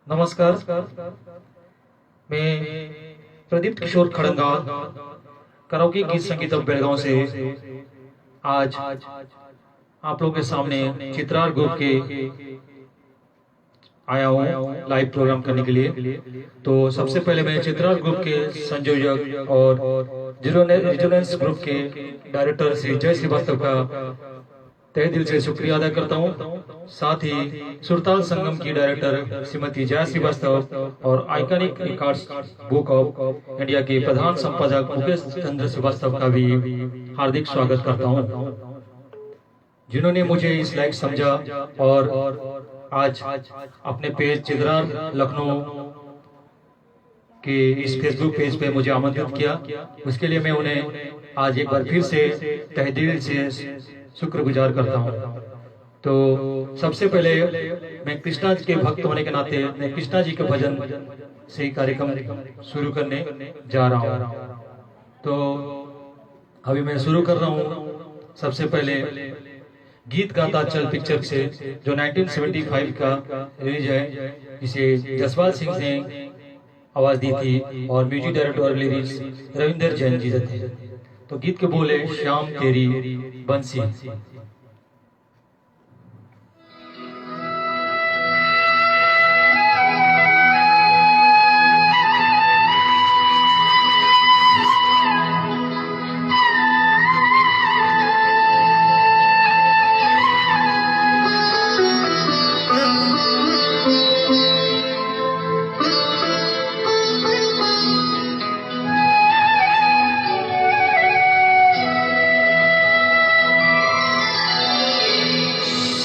नमस्कार, मैं प्रदीप किशोर खड़ंगा कराओके गीत संगीत बेलगांव से आज आप लोगों के सामने चित्रार ग्रुप के आया हूँ लाइव प्रोग्राम करने के लिए। तो सबसे पहले मैं चित्रार ग्रुप के संयोजक और रेजोनेंस ग्रुप के डायरेक्टर श्री जय श्रीवास्तव का तहे दिल से शुक्रिया अदा करता हूँ। साथ ही सुरताल संगम की डायरेक्टर श्रीमती जया श्रीवास्तव और iconic records book of India के प्रधान संपादक मुकेश चंद्र श्रीवास्तव का भी हार्दिक स्वागत करता हूँ, जिन्होंने मुझे इस लायक समझा और आज अपने पेज चित्रार लखनऊ के इस फेसबुक पेज पे मुझे आमंत्रित किया। उसके लिए मैं उन्हें आज एक बार फिर से तहे दिल से शुक्रगुजार करता हूँ। तो सबसे पहले मैं कृष्णा जी के भक्त होने के नाते मैं कृष्णा जी के भजन से कार्यक्रम शुरू करने जा रहा हूँ। तो अभी मैं शुरू कर रहा हूँ। सबसे पहले गीत गाता चल पिक्चर से जो 1975 का रिलीज है, जिसे जसपाल सिंह ने आवाज दी थी और म्यूजिक डायरेक्टर और लिरिक्स रविंदर जैन जी थे। तो गीत के बोले श्याम तेरी बंसी।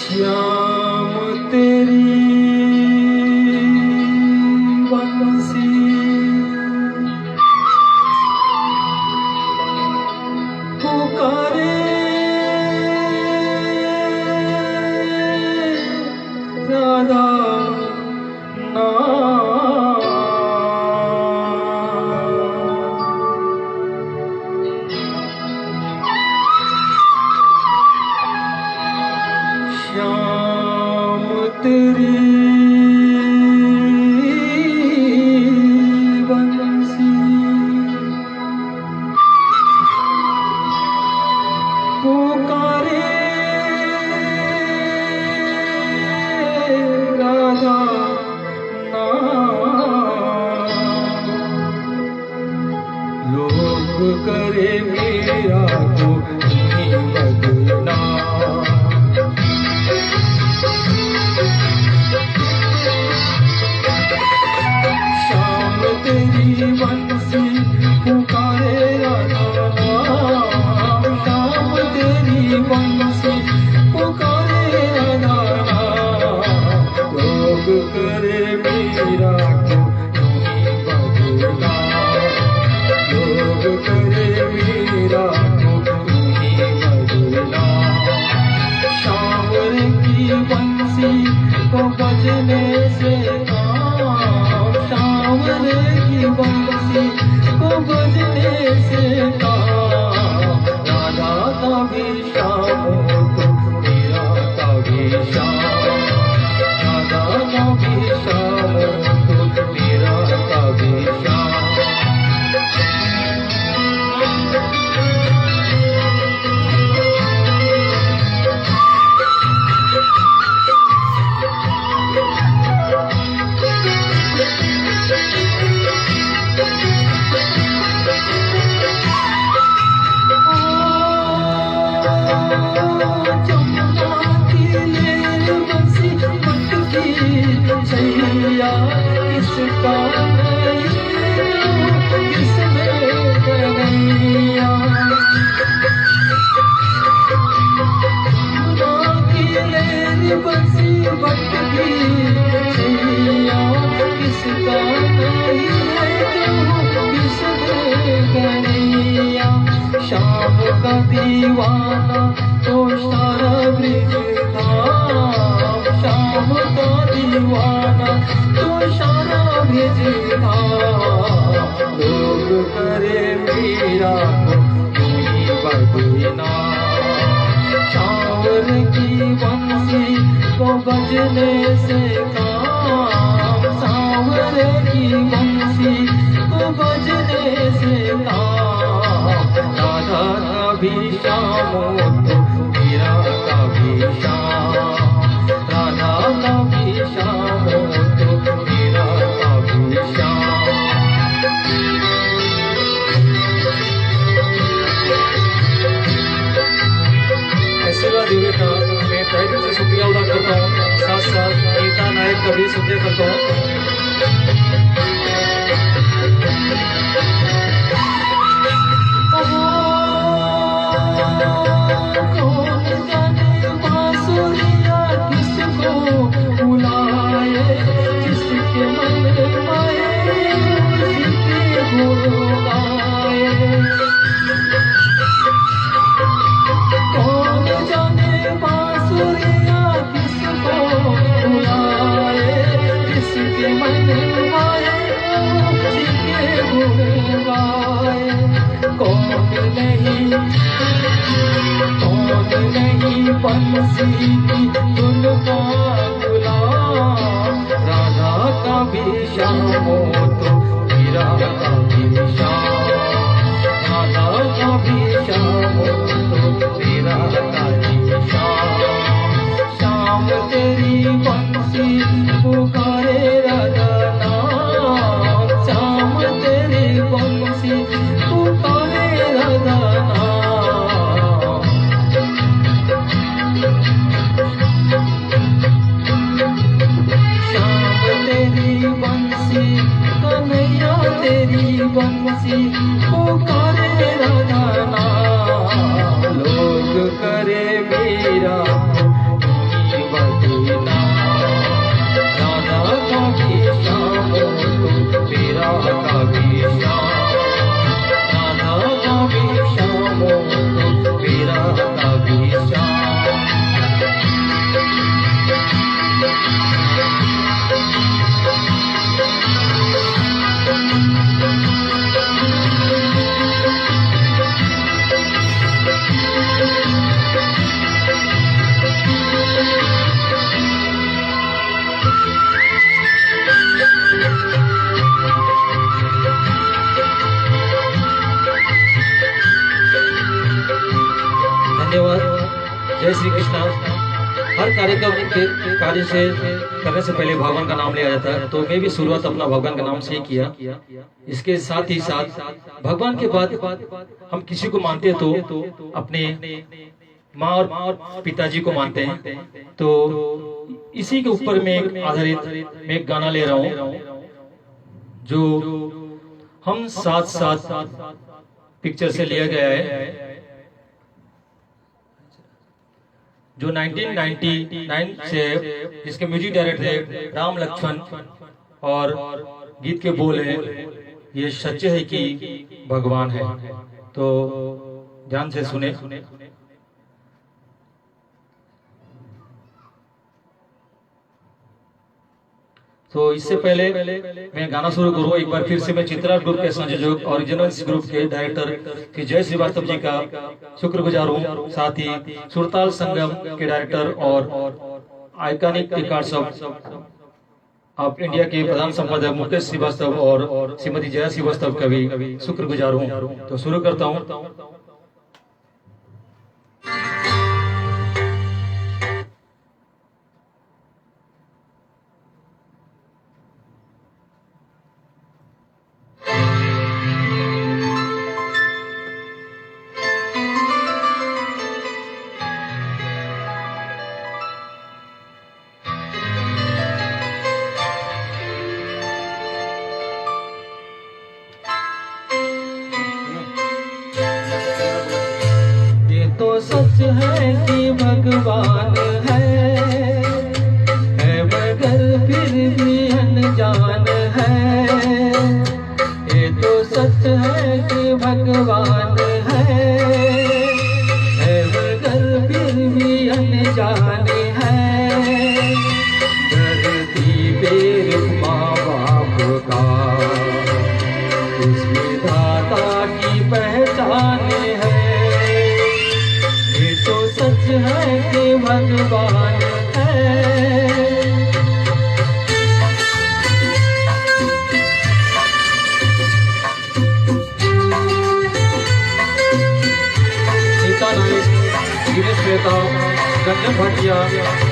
श्याम तेरी बंसी पुकारे राधा ना श्याम तेरी बंसी पुकारे राधा ना लोग करे मेरा को नहीं बदला। श्याम तेरी बंसी पुकारे राधा, श्याम तेरी बंसी पुकारे राधा, लोग करे मेरा को नहीं बदला, लोग करे मेरा को नहीं बदला। श्याम की बंसी को बजने से की बंसी को बजने से राधा का भी श्याम तो मेरा का भी श्याम, राधा का भी श्याम तो मेरा का भी श्याम। छैया किसका किसने कन्हैया, बंसी भटकी छैया किसका किसने कन्हैया। श्याम का दीवाना तो सारा ब्रिज था, श्याम का दीवाना तो सारा भेजना, लोग करे मीरा को ही बजना। शावर की बंसी को बजने से काम, सांवर की बंसी को बजने से काम। राधा का भी श्याम तो मीरा का भी श्याम, राधा का भी श्याम तो मीरा का भी श्याम। आशीर्वाद देवे का मैं तहे दिल से शुक्रिया अदा करता हूँ। साथ साथ गीता नायक का भी शुक्रिया करता हूँ। कौन जाने बांसुरिया किसको बुलाए, जिसके मन में जिसके गुण गाए। कौन जाने बांसुरिया किसको बुलाए, जिसके मन में जिसके गुण गाए। कौन नहीं बंसी की धुन का गुलाम, राधा का भी श्याम तो मीरा का भी श्याम, राधा का भी श्याम तो मीरा का भी श्याम। श्याम तेरी बंसी पुकारे राधा नाम, श्याम तेरी बंसी पुकारे राधा नाम। कन्हैया तेरी बंसी पुकारे राधा नाम, लोग करे मीरा की बजना। राधा का भी श्याम तो मीरा का भी श्याम, राधा का भी श्याम तो मीरा का भी श्याम। धन्यवाद। जय श्री कृष्णा। हर कार्यक्रम के कार्य से करने से पहले भगवान का नाम लिया जाता है, तो मैं भी शुरुआत अपना भगवान का नाम से ही किया। इसके साथ ही साथ भगवान के बाद हम किसी को मानते हैं तो अपने माँ और पिताजी को मानते हैं। तो इसी के ऊपर में आधारित मैं एक गाना ले रहा हूँ जो हम साथ साथ पिक्चर से लिया गया है, जो 1999 से जिसके म्यूजिक डायरेक्टर राम लक्ष्मण और गीत के बोल हैं ये सच्चे है कि भगवान है। तो ध्यान से सुने। तो इससे पहले मैं गाना शुरू करूँ, एक बार फिर से मैं चित्रा ग्रुप के संयोजक ओरिजिनल्स ग्रुप के डायरेक्टर श्री जय श्रीवास्तव जी का शुक्रगुजार हूँ। साथ ही सुरताल संगम के डायरेक्टर और आइकॉनिक रिकॉर्ड्स ऑफ इंडिया के प्रधान संपादक मुकेश श्रीवास्तव और श्रीमती जया श्रीवास्तव का भी शुक्रगुजार हूँ। तो शुरू करता हूँ।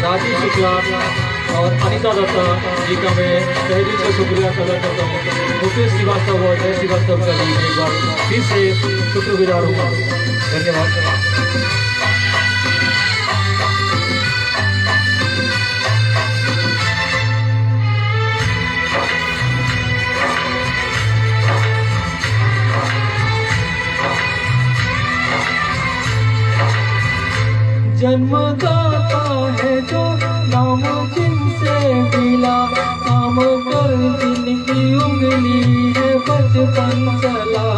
राजीव शुक्ला और अनिता दत्ता जी का मैं तहे दिल से शुक्रिया अदा करता हूँ। मुकेश श्रीवास्तव और जय श्रीवास्तव का भी एक बार फिर से शुक्रगुजार हूँ। धन्यवाद। जन्मदाता है जो नाम जिनसे मिला, काम कर जिनकी उंगली है बचपन चला।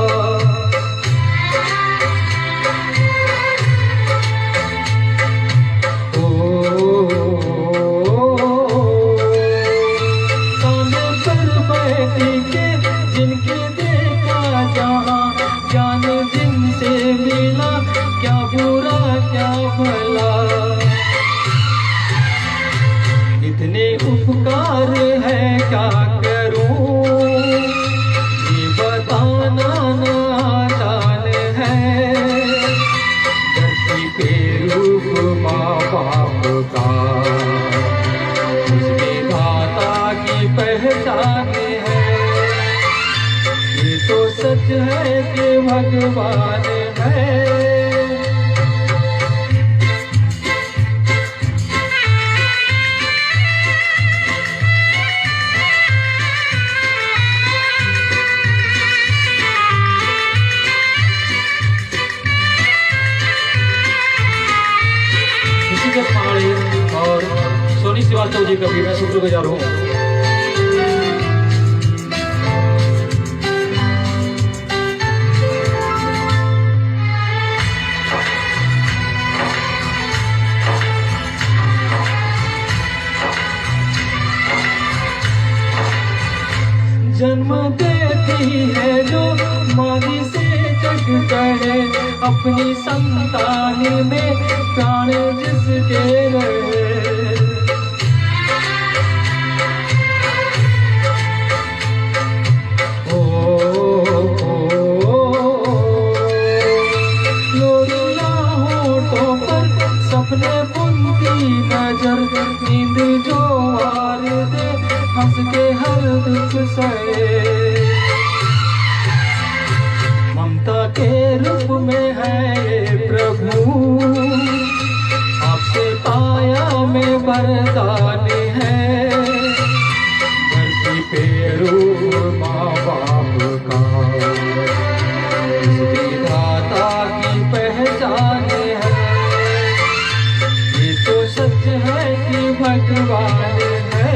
ताने पर बैठ के जिनके देखा जहाँ, ज्ञान जिनसे मिला क्या बुरा क्या भला। इतने उपकार है क्या करूं, ये बताना न आसान है। धरती पे रूप माँ बाप का, उसके दाता की पहचान है। ये तो सच है कि भगवान है। और सोनी श्रीवास्तव जी का भी मैं शुक्रगुजार हूँ। जन्म देती है जो मानी से जग कहे, अपनी संतान में प्राण जिसके रहे। लोरिया होठों पर सपने बुनती नजर, नींद जो वार दे हंस के हर दुख सहे। ममता के रूप में है प्रभु, आपसे पाया में वरदान है। धरती पे रूप माँ बाप का, उसके दाता की पहचान है। ये तो सच है कि भगवान है।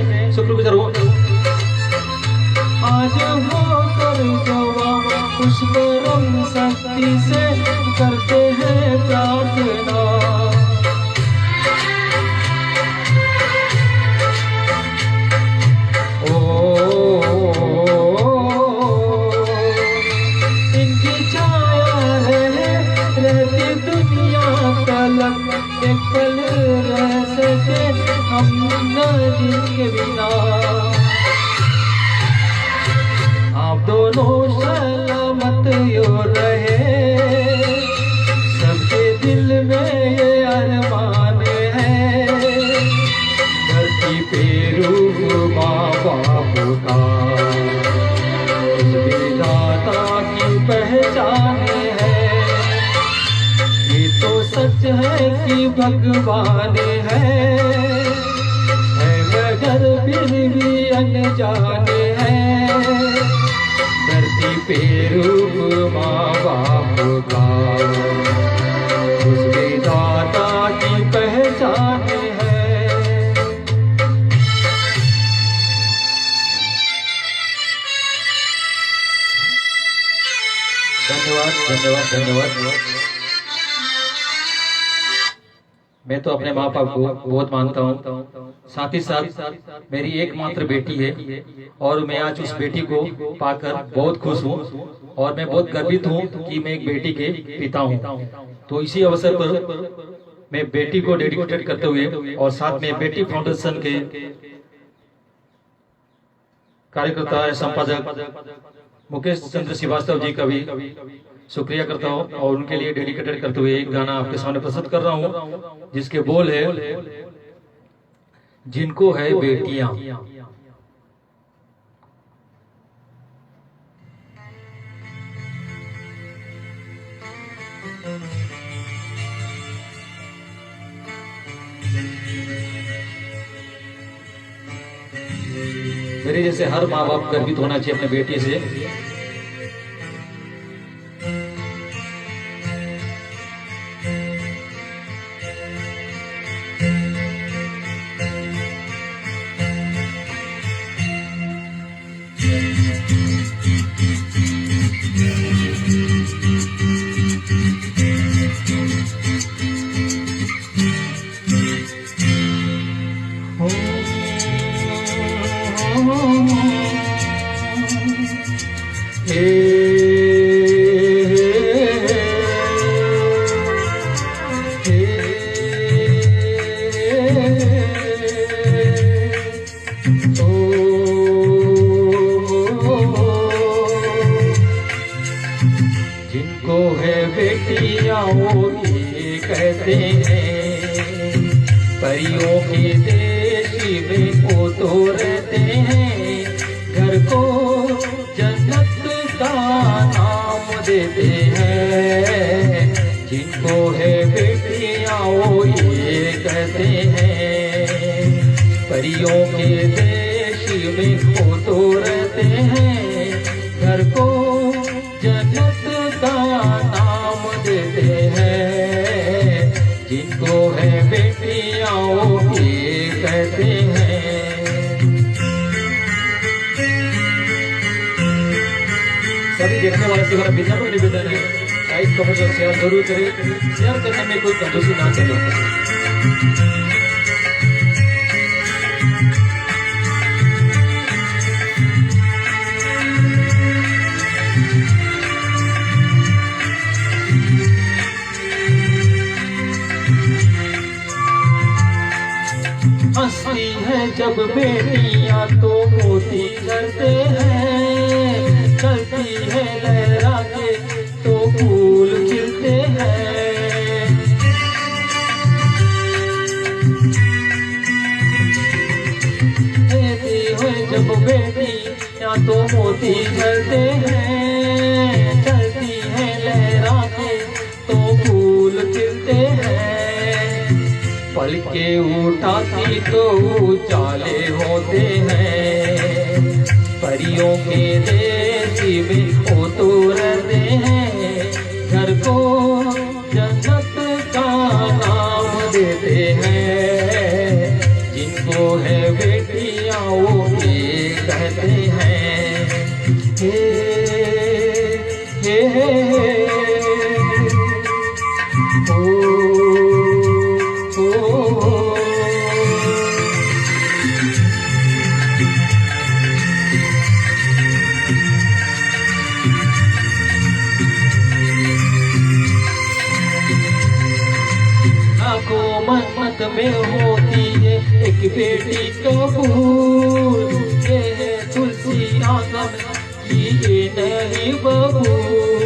मैं शुक्रगुजार हूँ। आज होकर जवान उस परम शक्ति से करते हैं प्रार्थना। इनकी छाया रहती दुनिया तलक, एक पल रह सके हम न जिनके बिना। आप दोनों सलामत यो रहे, सबके दिल में ये अरमान है। धरती पे रूप माँ बाप का, उसके दाता की पहचान है। ये तो सच है कि भगवान है, मगर फिर भी अनजान है। धरती पे रूप माँ बाप का, उसके दाता की पहचान है। धन्यवाद धन्यवाद धन्यवाद। मैं तो अपने माँ बाप को बहुत मानता हूँ, साथ ही साथ मेरी एकमात्र बेटी है और मैं आज उस बेटी को पाकर बहुत खुश हूँ और मैं बहुत गर्वित हूँ कि मैं एक बेटी के पिता हूँ। तो इसी अवसर पर मैं बेटी को डेडिकेटेड करते हुए और साथ में बेटी फाउंडेशन के कार्यकर्ता संपादक मुकेश चंद्र श्रीवास्तव जी का भी शुक्रिया करता हूँ और उनके लिए डेडिकेटेड करते हुए एक गाना आपके सामने प्रस्तुत कर रहा हूँ जिसके बोल है, जिनको है बेटियां। मेरे जैसे हर माँ बाप गर्वित होना चाहिए अपने बेटी से। जिनको है बेटियां वो ये कहते हैं, परियों के देश में वो तो रहते हैं, घर को जन्नत का नाम देते हैं। जिनको है बेटियां वो ये कहते हैं, परियों के देश में वो तो रहते हैं, घर को जन्नत का नाम देते हैं। जिनको है बेटियां वो ये कहते हैं। सभी देखने वाले से मेरा विनम्र निवेदन है, लाइक कमेंट और शेयर जरूर करें। शेयर करने में कोई कंजूसी ना करें। हंसती है जब बेटियां तो मोती करते हैं, चलती है लहरा के तो फूल खिलते हैं। हंसती है जब बेटियां तो मोती करते हैं, चलती है लहरा के तो फूल खिलते हैं। पल के उठाती तो उजाले होते हैं, परियों के देश में वो तो रहते हैं, घर को जन्नत का नाम देते हैं। जिनको है बेटियां वो ये कहते हैं। हे मन्नत में होती है एक बेटी कबूल, ये है तुलसी आंगन की ये नई बबूल।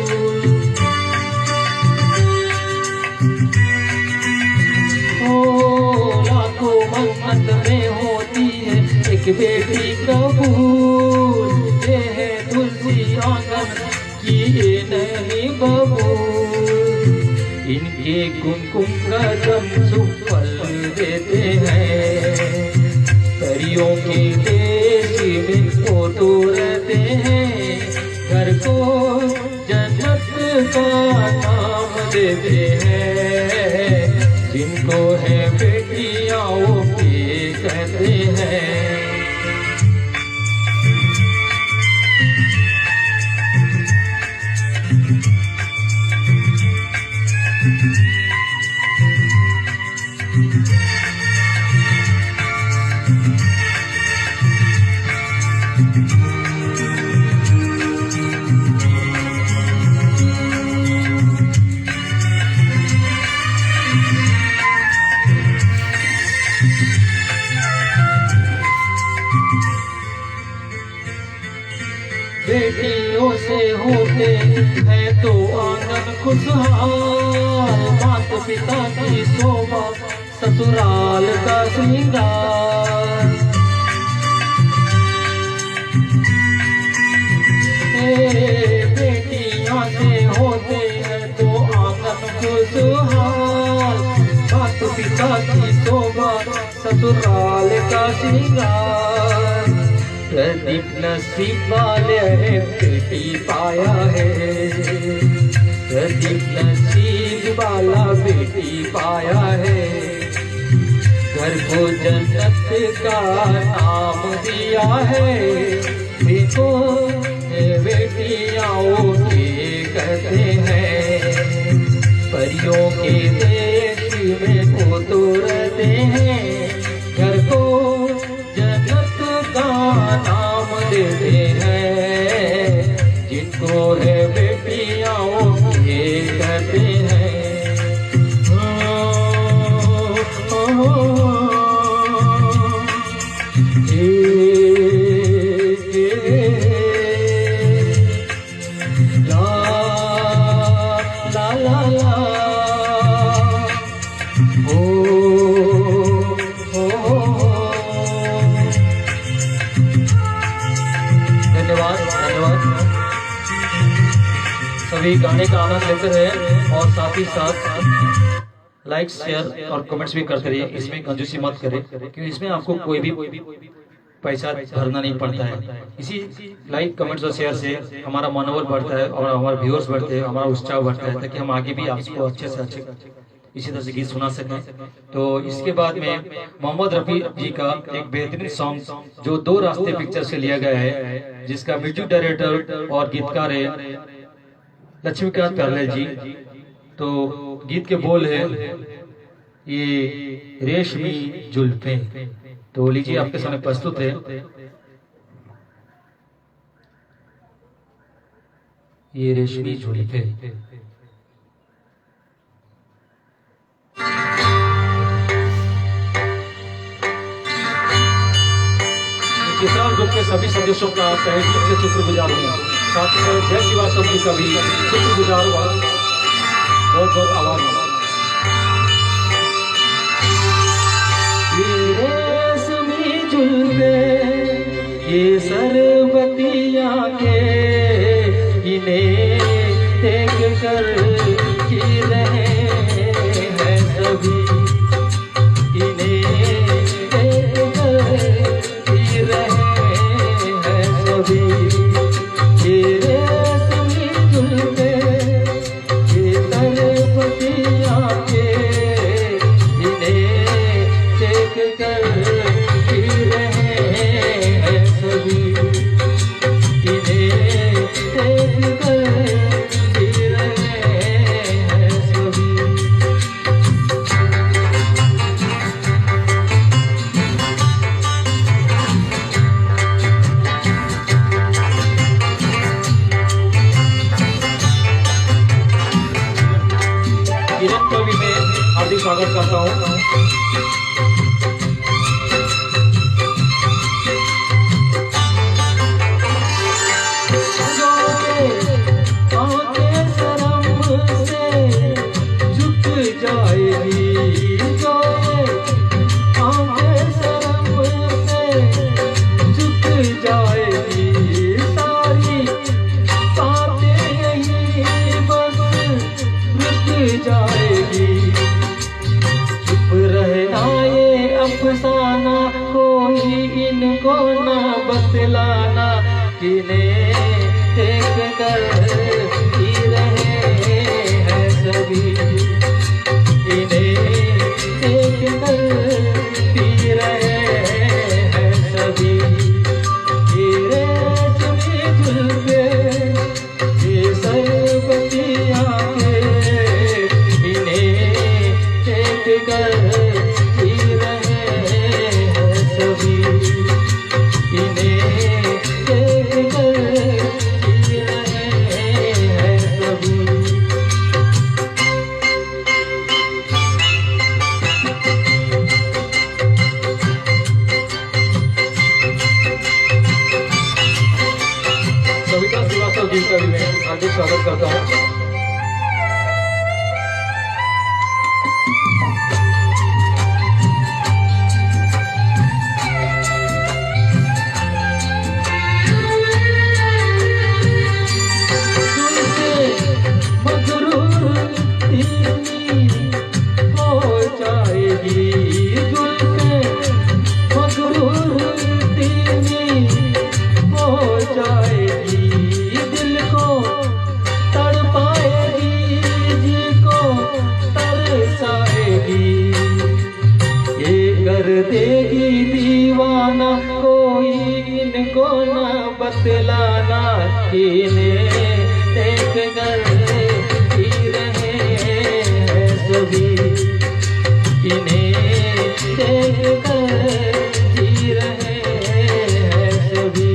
ओ लाखों मन्नत में होती है एक बेटी कबूल, ये है तुलसी आंगन की ये नई बबूल। इनके कुमकुम कदम सुफल देते हैं, परियों के देश में वो तो रहते हैं, घर को जन्नत का नाम देते हैं। जिनको है बेटियां वो ये कहते हैं। बेटियों से होते हैं तो आंगन खुशहाल, माता पिता की शोभा ससुराल का श्रृंगार। बेटियां से होते हैं तो आंगन खुशहाल, माता पिता की शोभा ससुराल का श्रृंगार। प्रदीप नसीब वाले ने बेटी पाया है, प्रदीप नसीब वाला बेटी पाया है। घर को जन्नत का नाम दिया है, देखो ये बेटियां के कहते हैं। परियों के देश में वो तो रहते हैं, घर को जन्नत का नाम देते हैं। जिनको है बेटियां ये कहते हैं। सभी गाने का आनंद लेते रहे और साथ ही साथ लाइक शेयर और कमेंट्स भी करते रहिए। इसमें कंजूसी मत करें क्योंकि इसमें आपको कोई भी पैसा भरना नहीं पड़ता है। इसी लाइक कमेंट्स और शेयर से हमारा मनोबल बढ़ता है और हमारे व्यूअर्स बढ़ते हैं, हमारा उत्साह बढ़ता है, ताकि हम आगे भी आपको अच्छे से अच्छे इसी तरह से गीत सुना सकें। तो इसके बाद में मोहम्मद रफी जी का एक बेहतरीन सॉन्ग जो दो रास्ते पिक्चर से लिया गया है, जिसका म्यूजिक डायरेक्टर और गीतकार है लक्ष्मीकांत प्यारेलाल जी। तो गीत के बोल है ये रेशमी जुल्फे। तो लीजिए आपके सामने प्रस्तुत है ये रेशमी जुल्फे। किसान ग्रुप के सभी सदस्यों का तहे दिल से शुक्रगुजार हूँ। साथ में जय श्रीवास्तव जी का भी शुक्रगुजार हुआ। बहुत बहुत आभार। ये रेशमी जुल्फे ये सरबतिया के इन्हें देख कर जी रहे हैं सभी, इन्हें देख कर जी रहे हैं सभी। ये रेशमी जुल्फे ये सरबतिया के इन्हें देख कर जी रहे हैं सभी, इन्हें देख कर जी रहे हैं सभी। किरण को भी मैं हार्दिक स्वागत करता हूँ। अफसाना कोई इनको न बतलाना, किन्हें देख कर जी रहे हैं सभी, इन्हें देख कर पी रहे हैं सभी। ये रेशमी जुल्फे ये सरबतिया के इन्हें देख कर विकास श्रीवास्तव जी का भी मैं हार्दिक स्वागत करता हूँ। देगी दीवाना कोई इनको न बतलाना, इन्हें देख कर ही रहे हैं सभी, इन्हें देख कर ही रहे हैं सभी।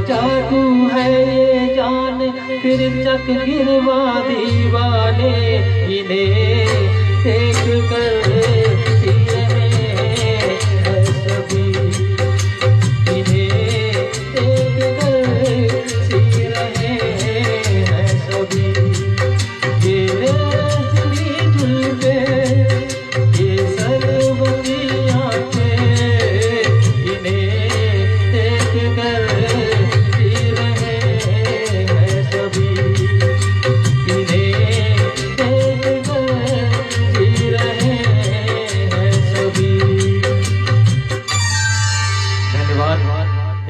जादू है ये जान फिर चक गिरवा दीवाने, इन्हें देख कर जी रहे हैं सभी, इन्हें देख कर जी रहे हैं सभी। ये रजनी जुल्फे ये सरबती आंखें, इन्हें देख कर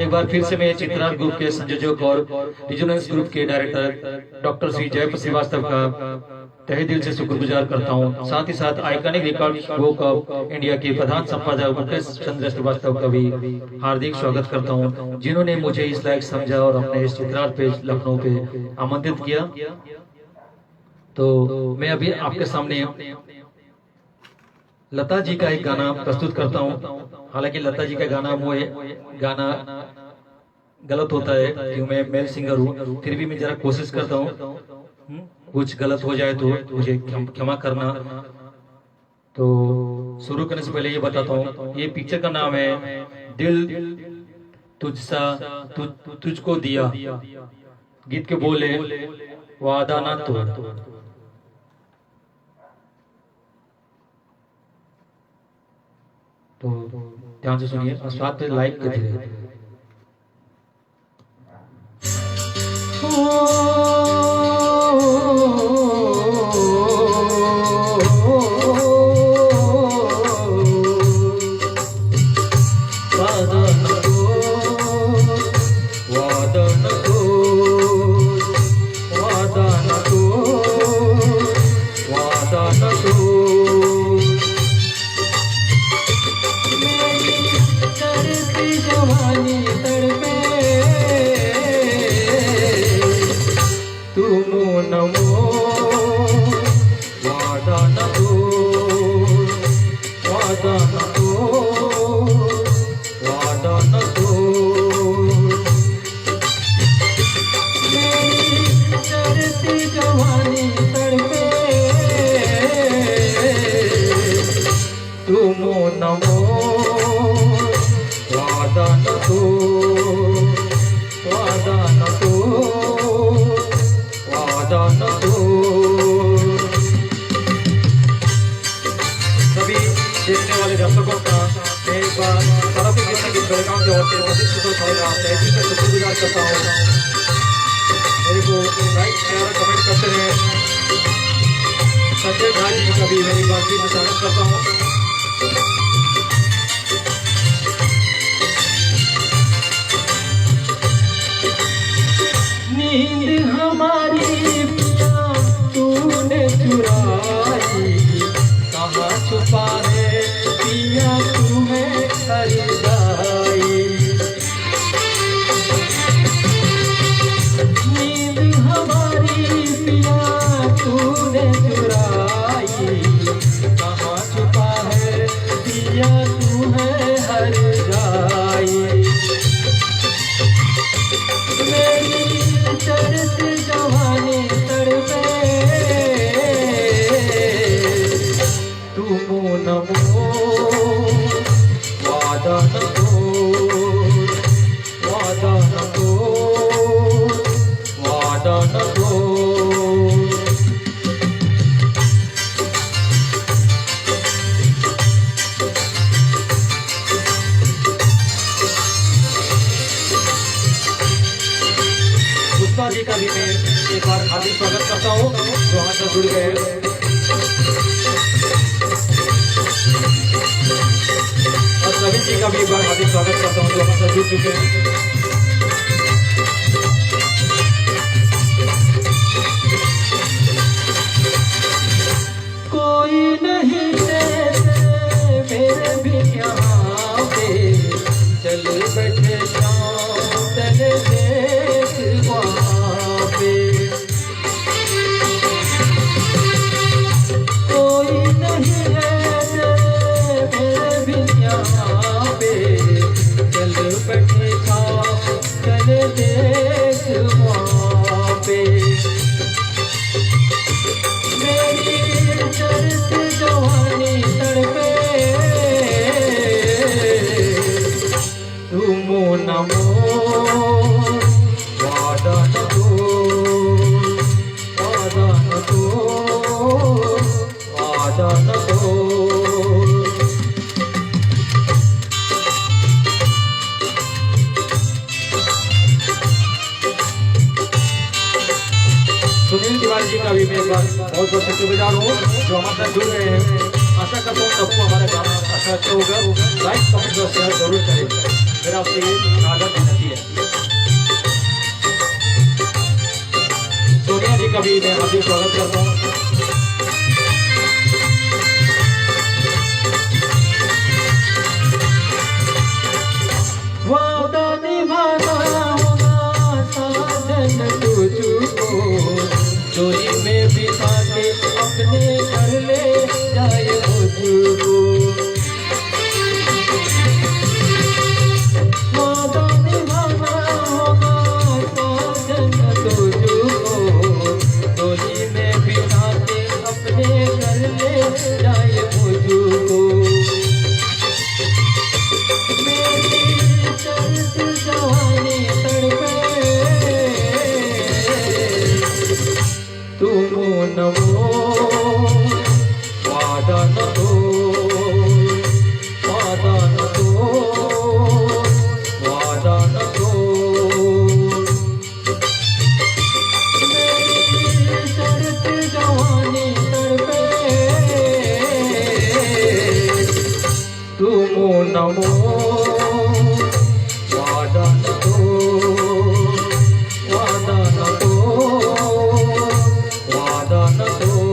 एक बार फिर से मैं चित्रार ग्रुप के संयोजक और रिजोनेंस ग्रुप के डायरेक्टर डॉक्टर श्री जय श्रीवास्तव का तहे दिल से शुक्रगुजार करता हूं। साथ ही साथ iconic record book of India के प्रधान संपादक मुकेश चंद्र श्रीवास्तव का भी हार्दिक स्वागत करता हूं, जिन्होंने मुझे इस लायक समझा और हमने इस चित्रार पे लखनऊ पे आमंत्रित किया। तो मैं अभी आपके सामने लता जी का एक गाना प्रस्तुत करता हूं। हालांकि लता जी का गाना गाना गलत होता है क्योंकि मैं मेल सिंगर हूं, फिर भी मैं जरा कोशिश करता हूं, कुछ गलत हो जाए तो मुझे क्षमा करना। तो शुरू करने से पहले ये बताता हूं, ये पिक्चर का नाम है दिल तुझको दिया। गीत के बोले वादा ना तोड़। तो ध्यान से सुनिए और साथ में लाइक करते रहिए। देखने वाले दर्शकों का मैं एक बार तरफ बेलगांव के होते शुक्रगुजार करता हूँ। मेरे को लाइक शेयर और कमेंट करते रहे। संजय भाई जी का भी मेरी बातचीत में स्वागत करता हूँ। वादा न तोड़, वादा न तोड़। पुष्पा जी का भी मैं एक बार हार्दिक स्वागत करता हूँ जो हमसे जुड़ गए हैं। और प्रवीण जी का भी एक बार हार्दिक स्वागत करता हूँ जो हमसे जुड़ चुके हैं। कोई नहीं तेरे मेरे भी यहाँ पे, चल बैठे शाम चले देख वहाँ पे। कोई नहीं है तेरे मेरे भी यहाँ पे, चल बैठे शाम चले देख वहाँ पे। मेरी दर्द जवानी तड़पे, तुम नमो वादा न तोड़, वादा न तोड़, वादा न तोड़। सुनील तिवारी जी का भी मैं बहुत बहुत शुक्रगुजार हूँ जो हमारे साथ जुड़ गए हैं। आशा करता हूँ सबको हमारा गाना अच्छा अच्छा होगा। लाइक कमेंट और शेयर जरूर करें, मेरा आपसे ये आदत विनती है। सोनिया जी का भी मैं हार्दिक स्वागत करता हूँ। वादा निभाना होगा साजन तुझको, चोरी में बिठा के अपने घर ले जाए मुझको। वादा निभाना होगा साजन तुझको, चोरी में बिठा के अपने घर ले जाए मुझको। मेरी दर्द जवानी तड़पे, तुम नमो वादा न तोड़, वादा न तोड़, वादा न तोड़। मेरी दर्द जवानी तड़पे, तुम नमो वादा न तोड़, वादा न तोड़, वादा न तोड़।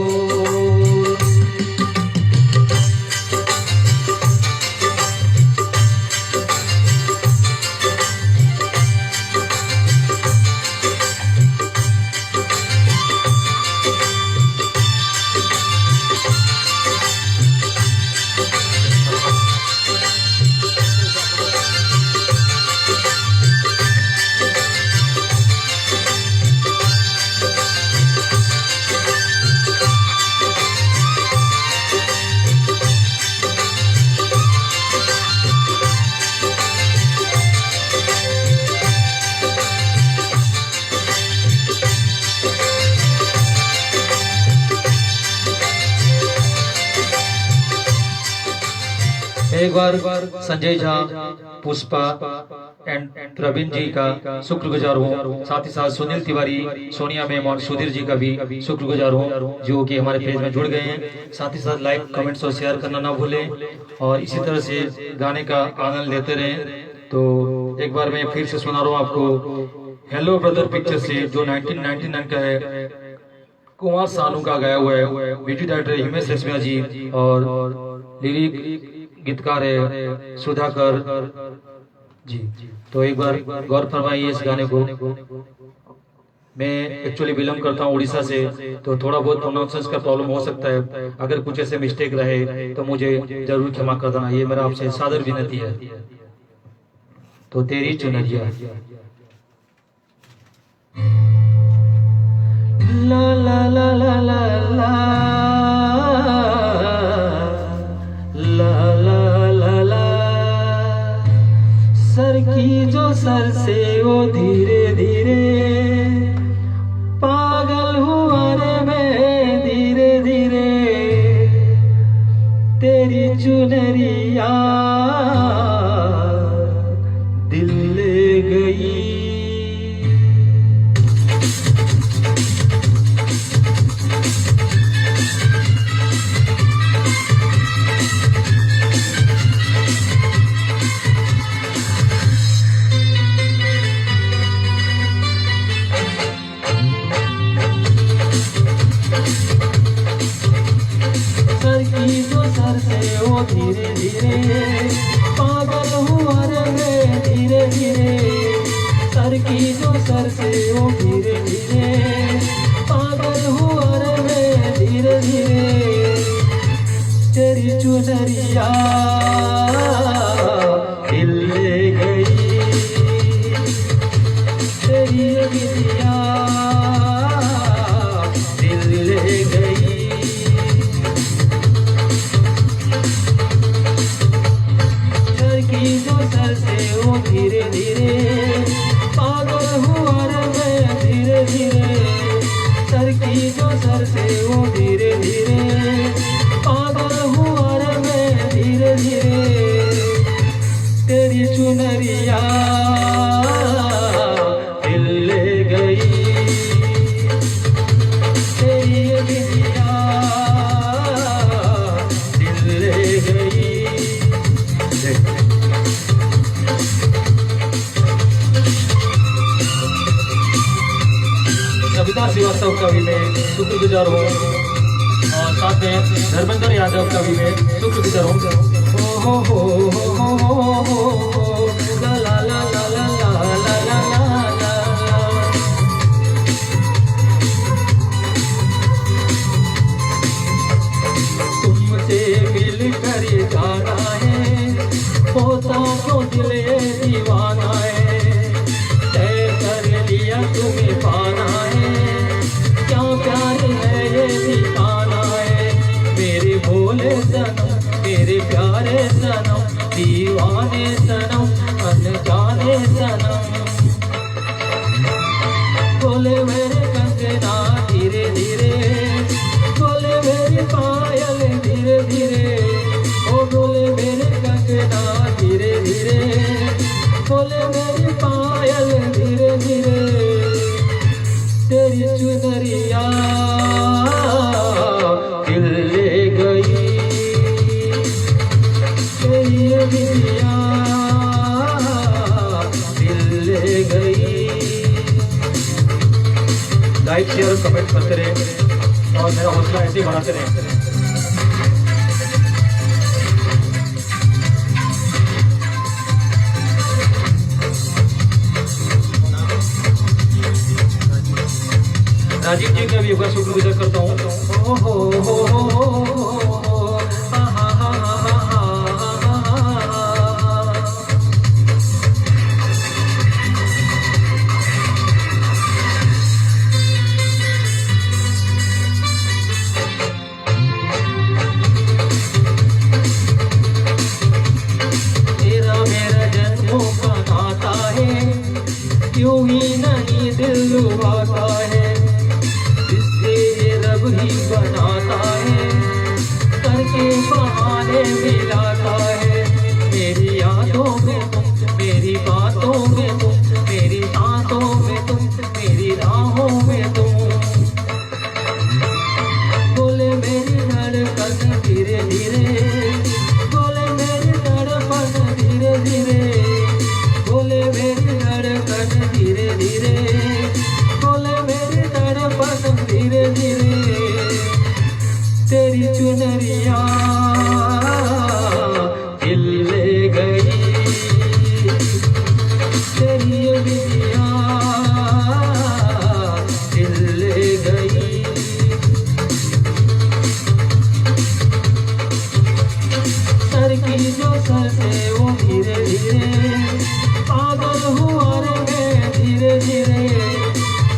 एक बार संजय झा, पुष्पा एंड प्रवीण जी का शुक्रगुजार हूँ। साथ ही साथ सुनील तिवारी, सोनिया मैम और सुधीर जी का भी शुक्रगुजार हूँ जो कि हमारे पेज में जुड़ गए हैं। साथ ही साथ लाइक कमेंट्स और शेयर करना ना भूलें और इसी तरह से गाने का आनंद लेते रहें। तो एक बार मैं फिर से सुना रहा हूँ आपको हेलो ब्रदर पिक्चर से, जो 1999 का है, कुमार सानू का गाया हुआ है। म्यूजिक डायरेक्टर हिमेश रेशमिया जी और लिरिक गीतकार है सुधाकर जी। तो एक बार गौर फरमाइए इस गाने को। मैं एक्चुअली बिलोंग करता हूँ उड़ीसा से, तो थोड़ा बहुत प्रोनाउंसिएशन का प्रॉब्लम हो सकता है। अगर कुछ ऐसे मिस्टेक रहे तो मुझे जरूर क्षमा कर देना, ये मेरा आपसे सादर विनती है। तो तेरी चुनरिया। ला ला ला ला ला ला ला ला ला ला, सर की जो सर से ओ धीरे धीरे पागल हुआ रे मैं धीरे धीरे तेरी चुनरिया दिल ले गई। सर की जो सर से वो धीरे धीरे पागल हुआ रे मैं धीरे धीरे सर की जो सर से वो धीरे धीरे पागल हुआ रे मैं धीरे धीरे तेरी चुनरिया दिल ले गई तेरी बिटिया दिल ले गई। की जो सर से वो धीरे धीरे पागल हुआ रे मैं धीरे धीरे सर की जो सर से वो धीरे धीरे पागल हुआ रे मैं धीरे धीरे तेरी चुनरिया दिल ले गई तेरी बिटिया दिल ले गई। कविता श्रीवास्तव का भी मैं शुक्रगुजार हूँ और साथ में धर्मेंद्र यादव का भी मैं शुक्रगुजार हूँ। हो ला ला ला ला ला ला ला ला ला। तुमसे मिलकर ये जाना है होता क्यों दिल ये दीवाना है तय कर लिया तुम्हें पाना है क्या प्यार है ये ठिकाना है मेरे भोले सनम मेरे प्यारे सनम दीवाने सनम अनजाने सनम बोले मेरे कंगना धीरे धीरे बोले मेरी पायल धीरे धीरे ओ बोले मेरे कंगना धीरे धीरे बोले मेरी पायल धीरे धीरे तेरी चुनरिया दिल ले गई तेरी बिटिया दिल ले गई। लाइक शेयर और कमेंट करते रहे और मेरा हौसला ऐसे ही बढ़ाते रहे। राजीव जी का भी एक बार शुक्रगुजार करता हूँ। तेरा मेरा जन्मों का नाता है क्यों ही नहीं दिल लुभाता है रब ही बनाता है करके बहाने मिलाता है मेरी यादों में तुम मेरी बातों में तुम मेरी सांसों में तुम मेरी राहों में तुम बोले मेरी धड़कन धीरे धीरे बोले मेरी धड़कन धीरे धीरे बोले मेरी धड़कन धीरे धीरे बोले मेरी धड़कन धीरे धीरे तेरी चुनरिया दिल ले गई तेरी बिटिया दिल ले गई। सर की जो सर से वो धीरे धीरे पागल हुआ रे मैं धीरे धीरे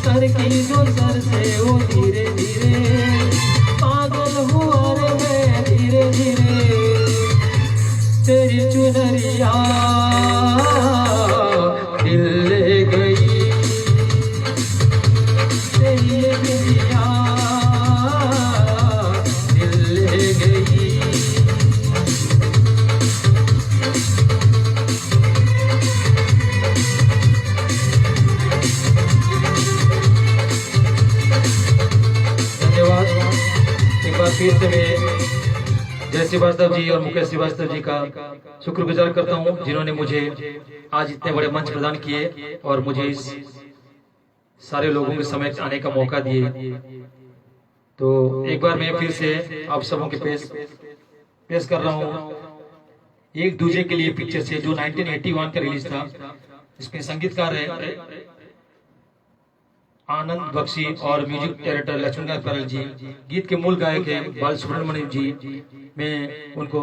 सर की जो सर से वो धीरे धीरे पागल हुआ रे मैं धीरे धीरे तेरी चुनरिया दिल ले फिर से मैं जय श्रीवास्तव जी और मुकेश श्रीवास्तव जी का शुक्रगुजार करता हूँ, जिन्होंने मुझे आज इतने बड़े मंच प्रदान किए और मुझे इस सारे लोगों के समक्ष आने का मौका दिए। तो एक बार मैं फिर से आप सबों के पेश कर रहा हूँ एक दूजे के लिए पिक्चर से, जो 1981 का रिलीज था। इसमें संगीतकार है आनंद बख्शी और म्यूजिक डायरेक्टर लक्ष्मीकांत पैरल जी। गीत के मूल गायक है बाल सुब्रमण्यम जी। मैं उनको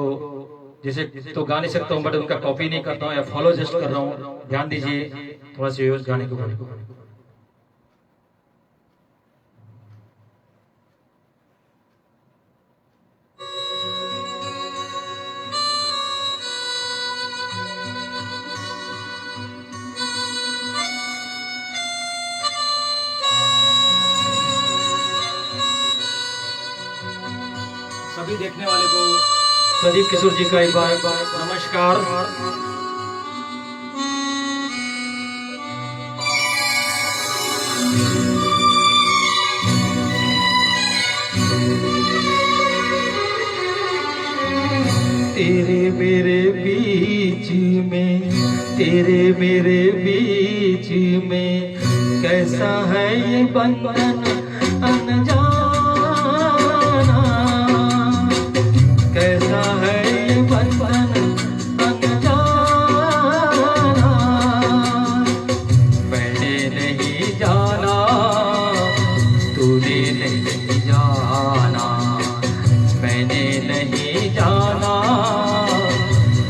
जैसे तो गा नहीं सकता हूँ, बट उनका कॉपी नहीं करता हूँ या फॉलो जस्ट कर रहा हूँ। ध्यान दीजिए थोड़ा सा गाने को। सभी देखने वाले को प्रदीप किशोर जी का एक बार नमस्कार। तेरे मेरे बीच में, तेरे मेरे बीच में कैसा है ये बंधन अनजाना, कैसा है ये बंधन अनजाना। मैंने नहीं जाना, तूने नहीं जाना, मैंने नहीं जाना,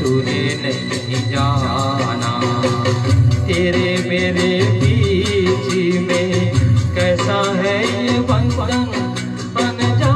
तूने नहीं जाना। तेरे मेरे बीच में कैसा है ये बंधन अनजाना।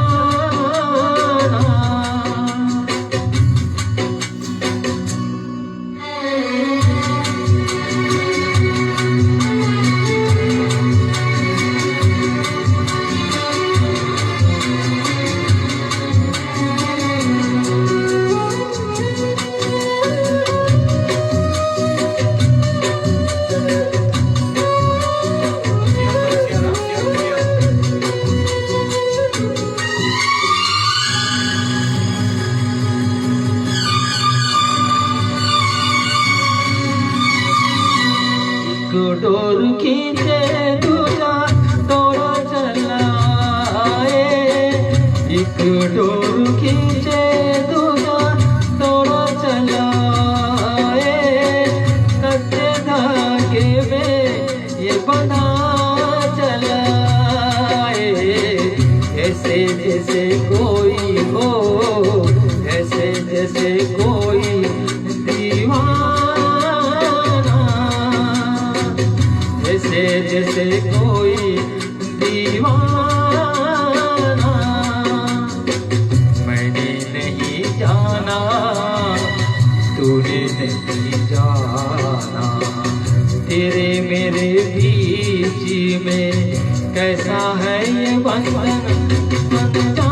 डोर खींचे दूजा डोरा चलाए, एक डोर खींचे दूजा डोरा चलाए। कच्चे धागे में ये बना चलाए, ऐसे जैसे कोई हो, ऐसे जैसे कोई दीवाना, जैसे कोई दीवाना। मैंने नहीं जाना, तूने नहीं जाना। तेरे मेरे बीच में कैसा है ये बंधन अनजाना।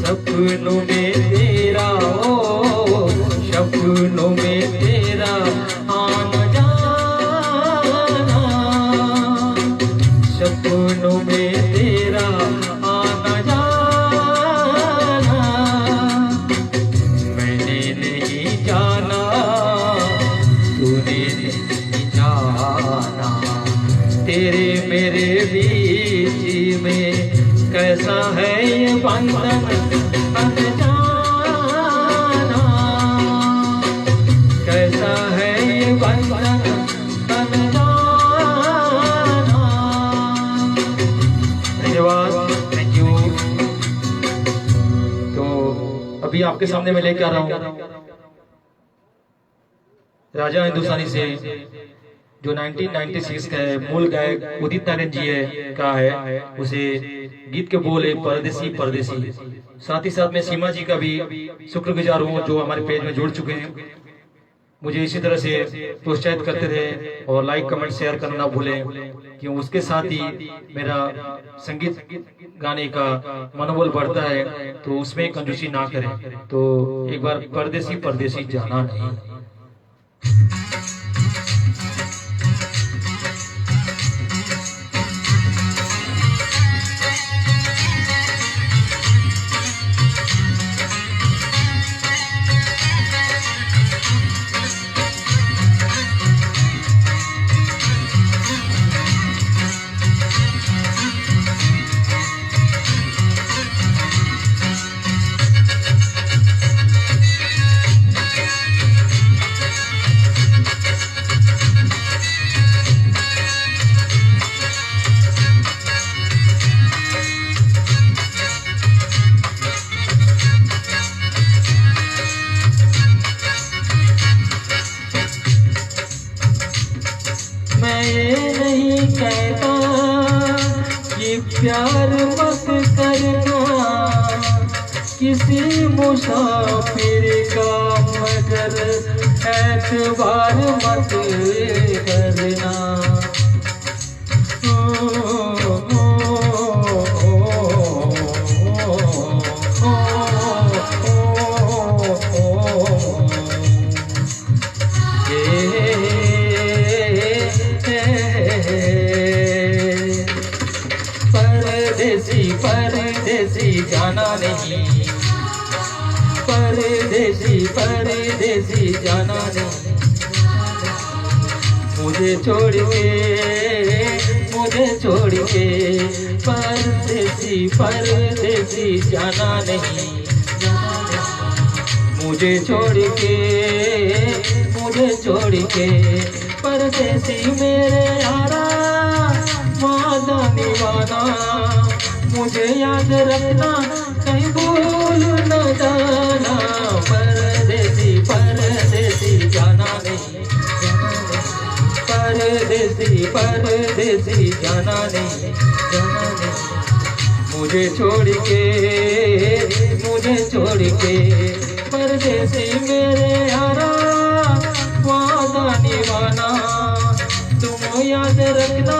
सपनों में तेरा ओ, सपनों में तेरा आना जाना, सपनों में तेरा आना जाना। मैंने नहीं जाना, तूने नहीं जाना। तेरे मेरे बीच में कैसा है ये बंधन अनजाना। अभी आपके सामने मैं लेके आ रहा हूँ राजा हिंदुस्तानी से, जो 1996 का है, मूल गायक उदित नारायण जी है का है। उसे गीत के बोल है परदेसी परदेसी। साथ ही साथ मैं सीमा जी का भी शुक्रगुजार हूँ जो हमारे पेज में जुड़ चुके हैं, मुझे इसी तरह से प्रोत्साहित करते रहे और लाइक कमेंट शेयर करना ना भूलें, क्यों उसके साथ ही मेरा संगीत गाने का मनोबल बढ़ता है, तो उसमें कंजूसी ना करें। तो एक बार परदेसी परदेसी जाना नहीं। मैं ये नहीं कहता कि प्यार मत करना किसी मुसाफिर का, मगर एतबार मत करना। परदेसी परदेसी जाना नहीं, परदेसी परदेसी जाना नहीं। मुझे छोड़ के परदेसी परदेसी जाना नहीं। मुझे छोड़ के परदेसी मेरे यारा वादा निभाना। मुझे याद रखना कहीं भूल न जाना। परदेसी परदेसी जाना नहीं, परदेसी परदेसी जाना नहीं, जाना नहीं। मुझे छोड़ के परदेसी मेरे यारा वादा निभाना। तुम याद रखना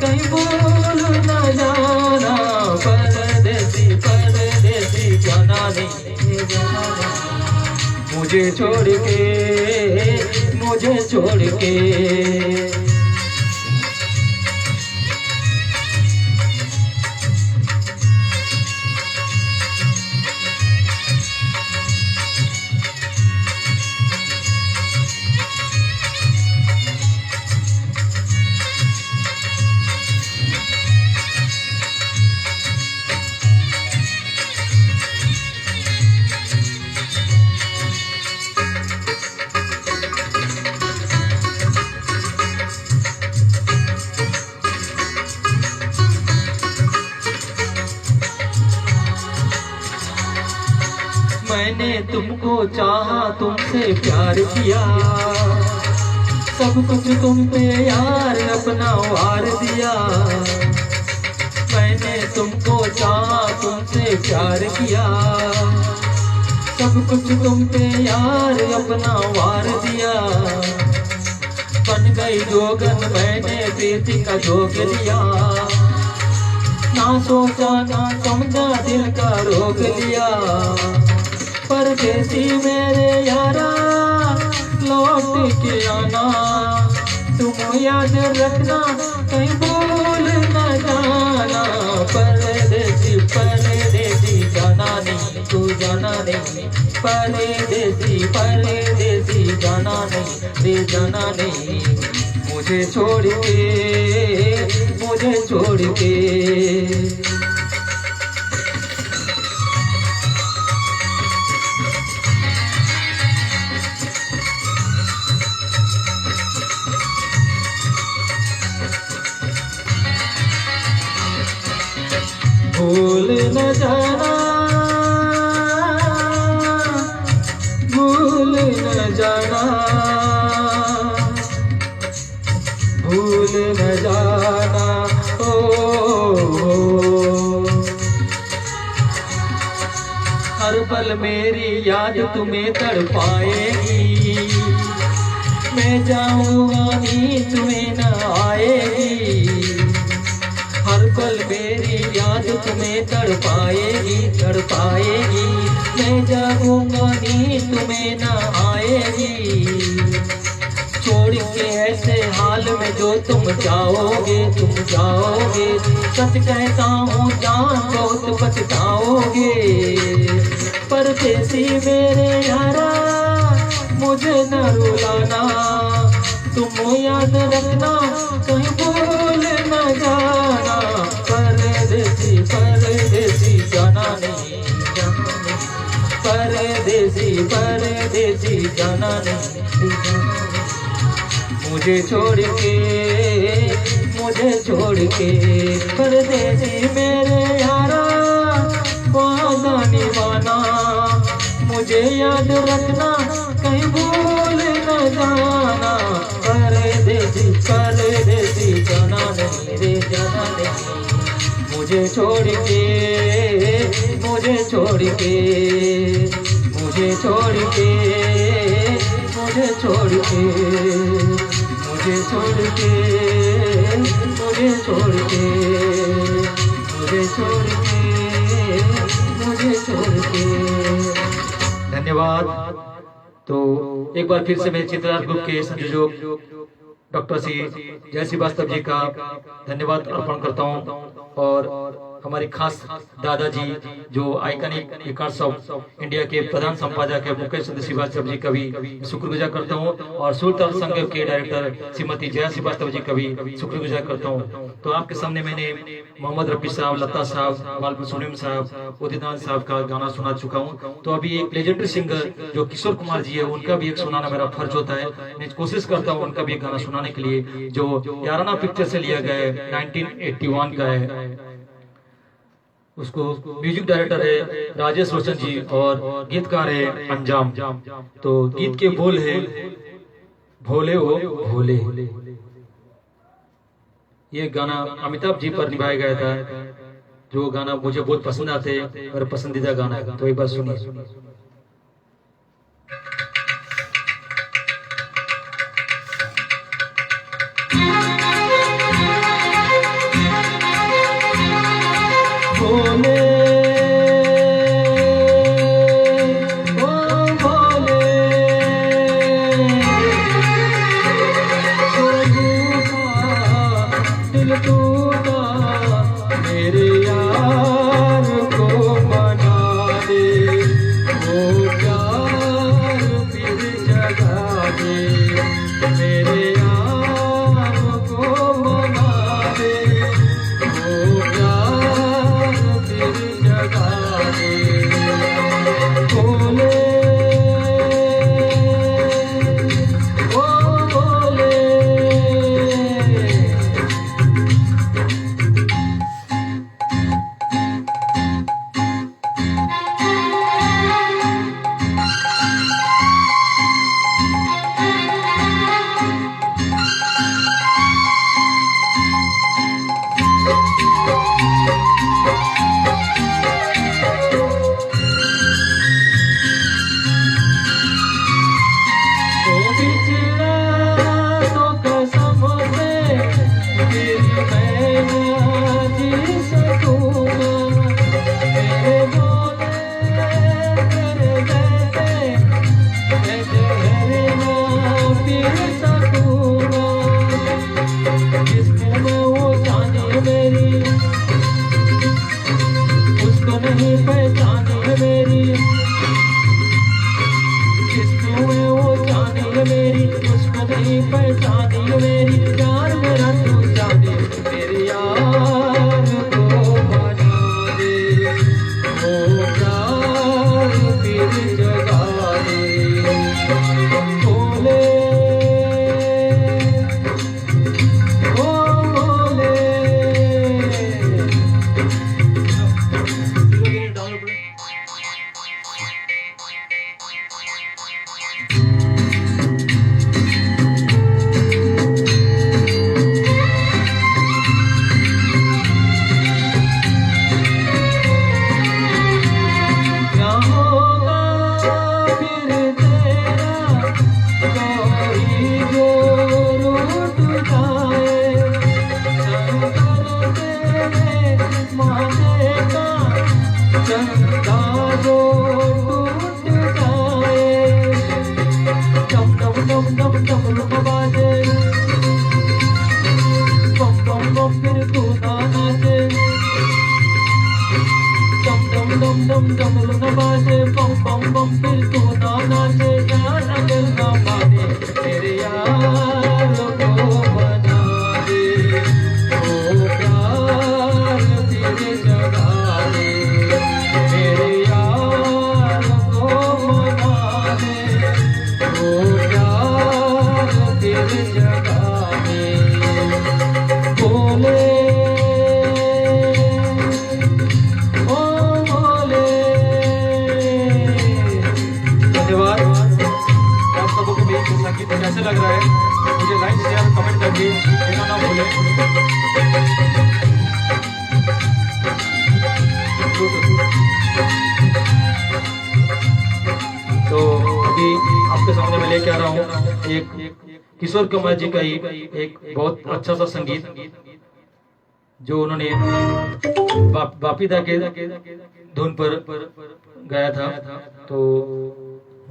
कहीं भूल न जाना। परदेसी परदेसी जाना नहीं, जाना नहीं। मुझे छोड़ के मैंने तुमको चाहा, तुमसे प्यार किया, सब कुछ तुम पे यार अपना वार दिया। मैंने तुमको चाहा, तुमसे प्यार किया, सब कुछ तुम पे यार अपना वार दिया। बन गई जोगन मैंने प्रीति का जोग लिया, ना सोचा ना समझा दिल का रोग लिया। परदेसी मेरे यारा लौट के आना, तुम याद रखना कहीं भूल न जाना। परदेसी परदेसी जाना नहीं, तू जाना नहीं। परदेसी परदेसी जाना नहीं, रे जाना नहीं। मुझे छोड़ के भूल न जाना। पल मेरी याद तुम्हें तड़पाएगी, मैं जाऊंगा नींद तुम्हें न आएगी। हर पल मेरी याद तुम्हें तड़पाएगी, तड़पाएगी, मैं जागूंगा नींद तुम्हें न आएगी। छोड़ के ऐसे हाल में जो तुम जाओगे, तुम जाओगे, सच कहता हूँ जान बहुत पछताओगे। परदेसी मेरे यारा मुझे न रुलाना, तुम याद रखना कहीं भूल न जाना। परदेसी परदेसी जाना नहीं, जाना नहीं, परदेसी परदेसी जाना नहीं। मुझे छोड़ के, मुझे छोड़ के परदेसी मेरे यारा वादा निभाना, मुझे याद रखना कहीं भूल न जाना। परदेसी परदेसी जाना नहीं रे, जाना नहीं। मुझे छोड़ के, मुझे छोड़ के, मुझे छोड़ के, मुझे छोड़ के, मुझे छोड़ के, मुझे छोड़ के, मुझे छोड़ के, मुझे छोड़ के। धन्यवाद। तो एक बार फिर से मैं चित्रार्थ ग्रुप के संयोजक डॉक्टर श्री जय श्रीवास्तव जी का धन्यवाद अर्पण करता हूं, और हमारे खास दादाजी जो आइकनिक रिकॉर्ड्स ऑफ इंडिया के प्रधान संपादक है मुकेश चंद्र श्रीवास्तव जी का भी शुक्रगुजार करता हूं, और सुरताल संघ के डायरेक्टर श्रीमती जया श्रीवास्तव जी का भी शुक्रगुजार करता हूं। तो आपके सामने मैंने मोहम्मद रफी साहब, लता साहब, बालकुल सुनीम साहब, उदित साहब का गाना सुना चुका हूं। तो अभी एक लेजेंडरी सिंगर जो किशोर कुमार जी है, उनका भी एक सुनाना मेरा फर्ज होता है। मैं कोशिश करता हूं उनका भी एक गाना सुनाने के लिए, जो याराना पिक्चर से लिया गया है, 1981 का है। उसको म्यूजिक डायरेक्टर है राजेश रोशन जी और गीतकार है अंजाम। तो गीत के बोल है भोले ओ भोले। ये गाना अमिताभ जी पर निभाया गया था, जो गाना मुझे बहुत पसंद आते, मेरा पसंदीदा गाना है। तो एक बार सुनिए। भोले ओ भोले, दिल टूटा मेरे यार को मना दे, वो प्यार फिर जगा दे, मेरे यार को मना दे, वो प्यार फिर जगा दे। भोले ओ भोले, डमरू न बाजे बम बम बम फिर तू ना नाचे यार अगर ना माने मेरे यार को बना दे ओ प्यार तेरे जगा दे मेरे यार को बना दे ओ प्यार तेरे जगा दे बोले संगीत कैसे लग रहा है मुझे लाइक शेयर कमेंट करके देना ना भूलें। तो अभी आपके सामने मैं लेके आ रहा हूँ एक किशोर कुमार जी का ही एक बहुत अच्छा सा संगीत जो उन्होंने बापीदा के धुन पर गाया था। तो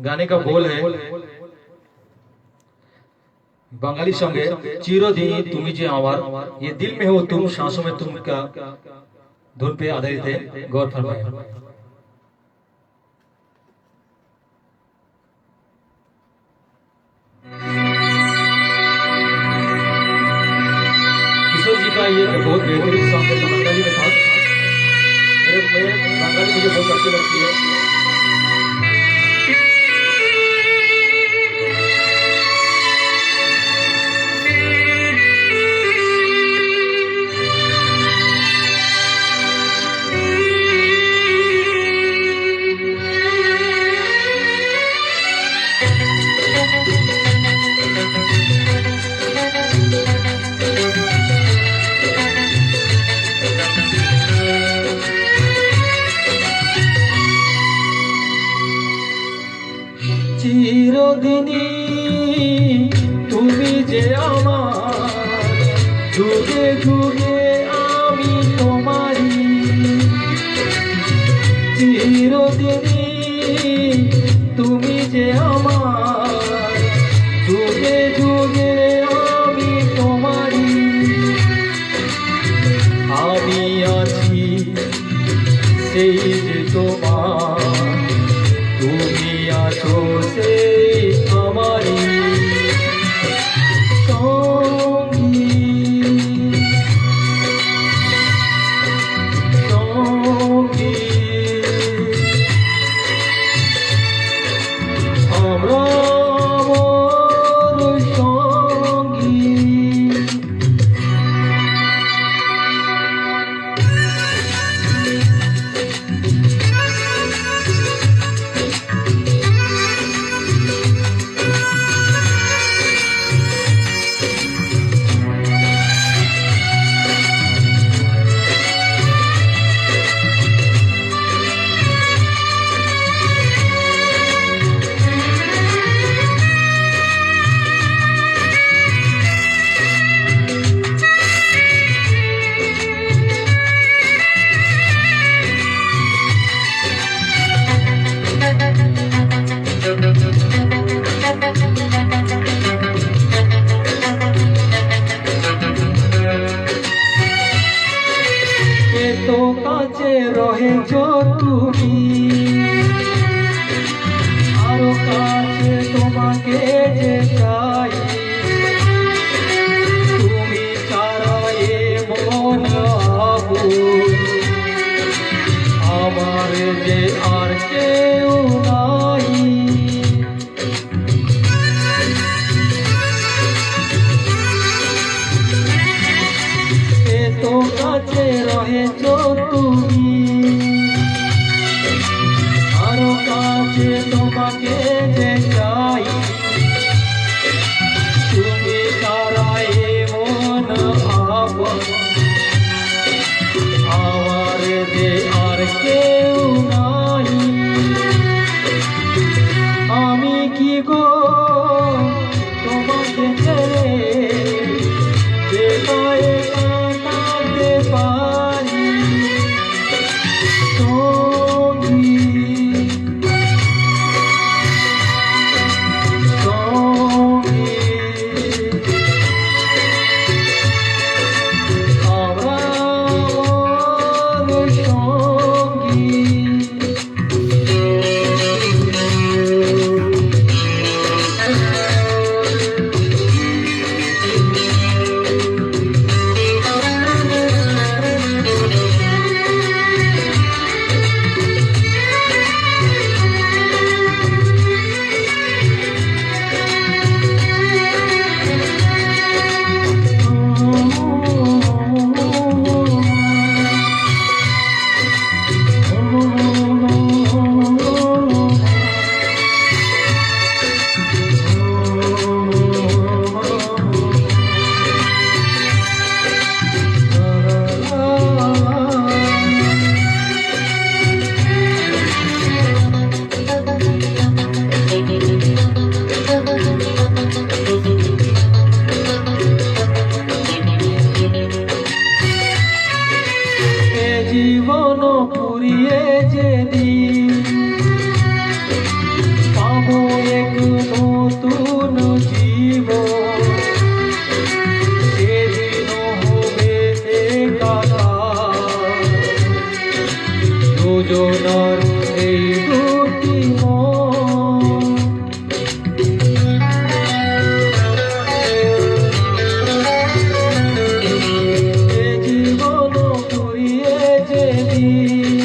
गाने का बोल है बंगाली सॉन्ग है चिरदिन तुम्ही जे आवार ये दिल में हो तुम सांसों में तुम का धुन पे आधारित है। गौर फरमाएं। किशोर जी का ये बहुत बेहतरीन सॉन्ग है बंगाली में था। मेरे बंगाली मुझे बहुत अच्छी लगती है। চিরদিনই তুমি যে আমার যুগে যুগে আমি তোমারই চিরদিনই তুমি যে আমার যুগে যুগে আমি তোমারই আমি আছি সেই যে তোমার তুমি আছো সেই আমারই সঙ্গী সঙ্গী আমরা আমার সঙ্গী। কাছে রহেছ তুমি আরো কাছে তোমাকে যে চাই তুমি ছাড়া এ মন আকুল আমার যে আর কেউ নাই এত কাছে রহেছ তুমি আরো কাছে তোমাকে যে চাই তুমি ছাড়া এ মন আপন আমার যে আর কেউ নাই আমি কি গো তোমাকে ছেড়ে বেকায় কাটাতে পারি সঙ্গী সঙ্গী আমরা আমার সঙ্গী জীবন পুরিয়ে যেদিন পাবো এক নতুন জীবন, সেদিন হবে একাকার দুজনার এই দুটি মন। এ জীবন পুরিয়ে যেদিন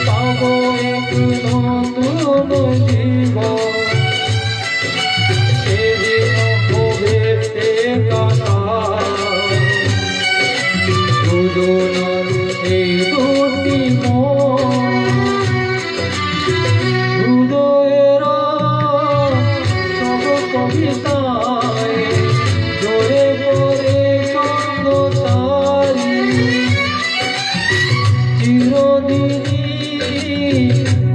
পাবো এক নতুন জীবন, সেদিন হবে একাকার দুজনার এই দুটি মন। হৃদয়ের সব কবিতায় জোরে পড়ে ছন্দ তারি, চিরদিনই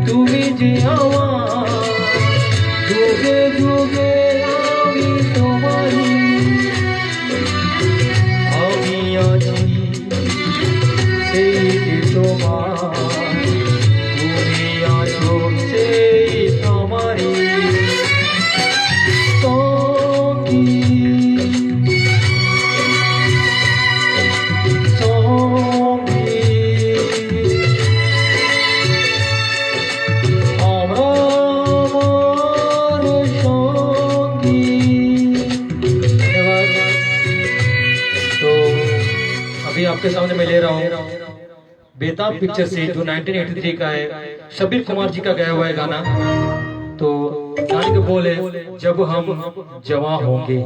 তুমি যে আমার, যুগে যুগে আমি তোমারই। আমি আছি সেই যে তোমার, তুমি আছো সেই আমারই সঙ্গী সঙ্গী। আমরা আমার সঙ্গী। धन्यवाद। तो अभी आपके सामने मैं ले रहा हूँ बेताब पिक्चर से, जो 1983 का है, शब्बीर कुमार जी का गाया हुआ है गाना। तो गाने के बोल है, जब हम जवां होंगे।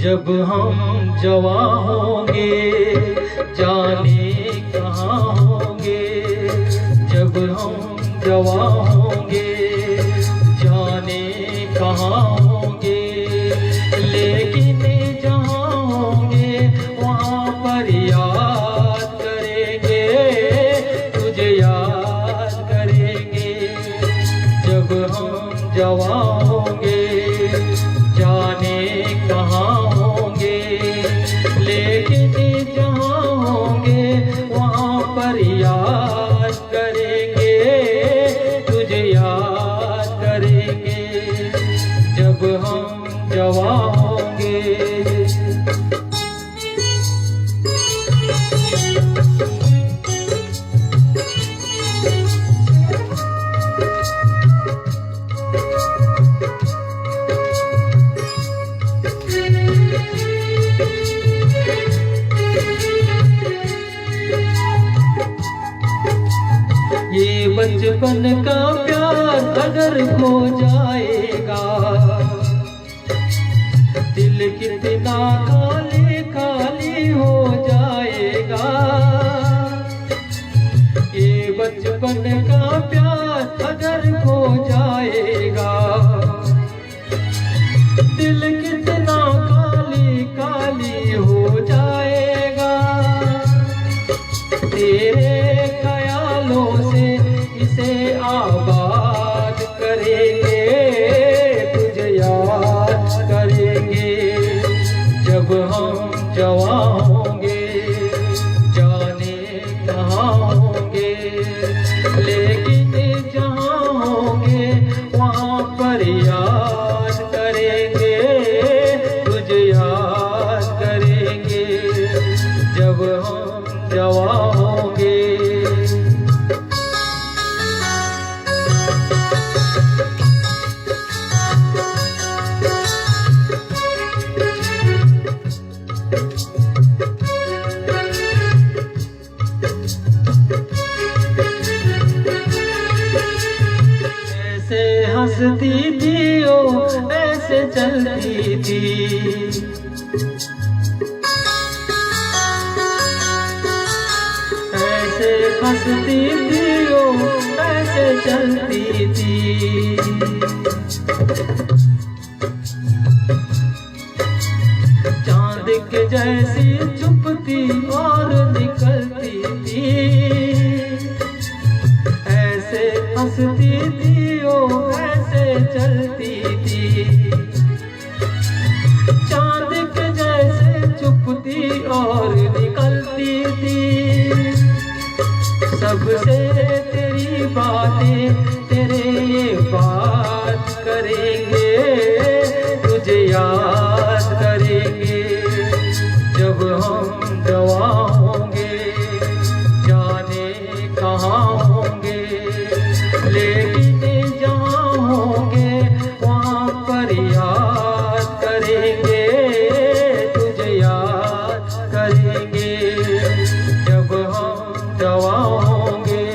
जब हम जवां होंगे जाने कहाँ होंगे, जब हम जवां होंगे जाने कहाँ होंगे, लेकिन जहाँ होंगे वहाँ पर याद करेंगे, तुझे याद करेंगे। जब हम जवां होंगे जाने कहाँ होंगे, लेकिन जहाँ होंगे वहाँ पर याद करेंगे, तुझे याद करेंगे। जब हम जवां होंगे। ये बचपन का प्यार अगर खो जाएगा, दिल कितना खाली खाली हो जाएगा। ये बचपन का प्यार अगर खो जाएगा, दिल कितना खाली खाली हो जाएगा। तेरे ख्यालों से इसे आबाद करेंगे, तुझे याद करेंगे। जब हम जवां होंगे जाने कहाँ होंगे, लेकिन जहाँ होंगे वहाँ पर याद करेंगे, तुझे याद करेंगे। जब हम जवां होंगे। हंसती थी ओ ऐसे चलती थी। ऐसे हंसती थी ओ ऐसे चलती थी। चांद के जैसी चुपती और निकलती थी। ऐसे हंसती थी ओ ऐसे चलती थी। चांद के जैसे चुपती और निकलती थी। सबसे तेरी बातें तेरे ये बात करेंगे, तुझे याद करेंगे जब हम जवान होंगे, जाने कहाँ होंगे, लेकिन जहाँ होंगे वहाँ पर याद करेंगे, तुझे याद करेंगे जब हम जवान होंगे।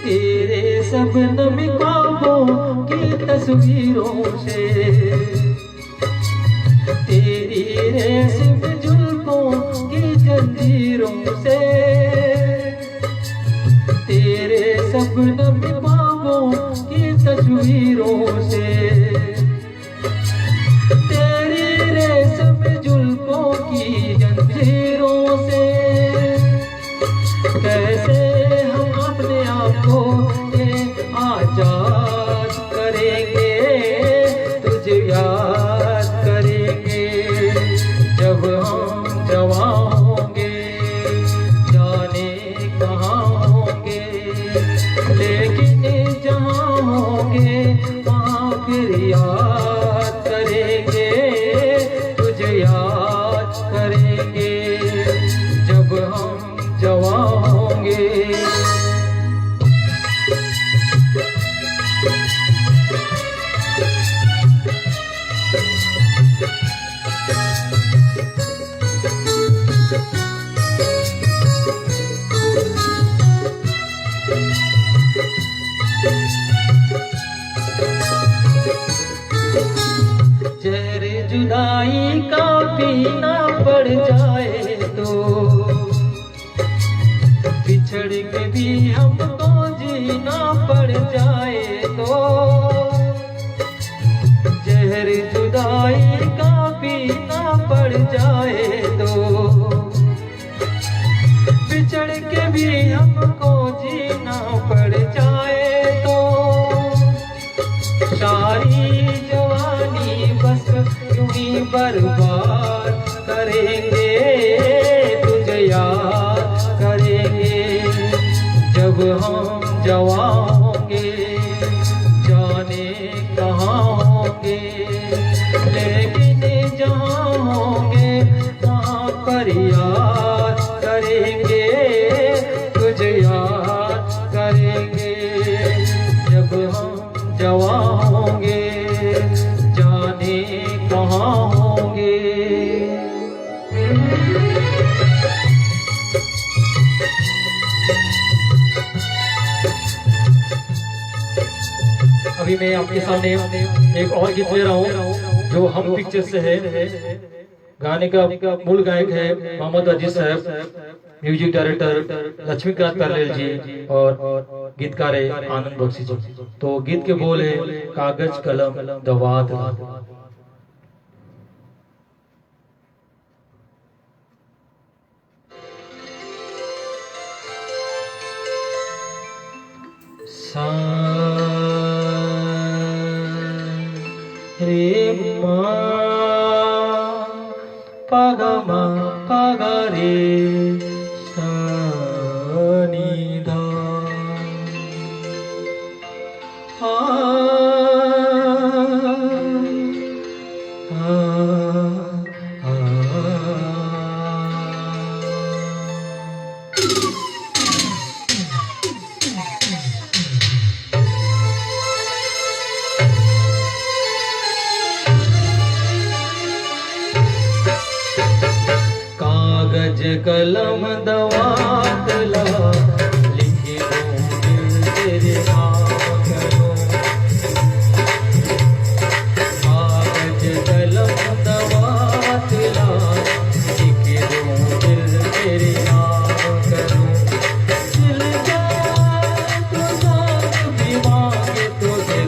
तेरे सब नमी ख्वाबों की तस्वीरों से, तेरी रेशम जुल्फों की जंजीरों से, तेरे सब नमी ख्वाबों की तस्वीरों से, तेरी रेशम जुल्फों की जंजीरों से, कैसे हम अपने आप को ये आजाद करेंगे, तुझे याद करेंगे जब हम जवान होंगे, जाने कहाँ होंगे, लेकिन जहाँ होंगे वहाँ फिर याद करेंगे, तुझे याद करेंगे जब हम जवान होंगे। जहर जुदाई का पीना पड़ जाए तो, बिछड़ के भी हमको जीना पड़ जाए तो, जहर जुदाई का पीना पड़ जाए तो, बिछड़ के भी हमको जीना पड़ जाए तो, सारी जवानी बस यूं ही बर्बाद करेंगे, तुझे याद करेंगे जब हम जवान होंगे, जाने कहाँ होंगे, लेकिन जहाँ होंगे वहाँ पर याद करेंगे, तुझे याद करेंगे जब हम जवान होंगे, जाने कहाँ होंगे। अभी मैं आपके सामने एक और गीत ले रहा हूँ जो हम पिक्चर से है। गाने का मूल गायक है मोहम्मद अजीज साहब, म्यूजिक डायरेक्टर लक्ष्मीकांत पार्लेल जी और गीतकार है आनंद बख्शी जी। तो गीत के बोल है कागज कलम दवात। रे मा पगमा पगरे सनिधा कलम दवात ला लिखी दूं दिल तेरे नाम करूं कागज कलम दवात ला लिखी दूं दिल तेरे नाम करूं दिल जाए तो साथ भी मांगे तो दे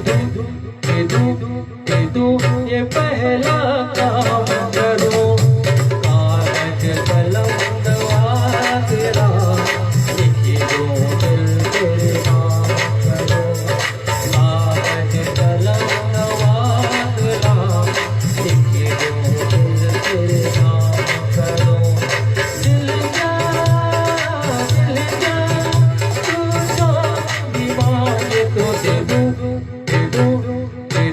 दूं ये पहला काम करूं कागज कलम दवात ला लिखी दूं दिल तेरे नाम करूं कागज कलम दवात ला लिखी दूं दिल तेरे नाम करूं दिल जा तू साथ भी मांगे तो दे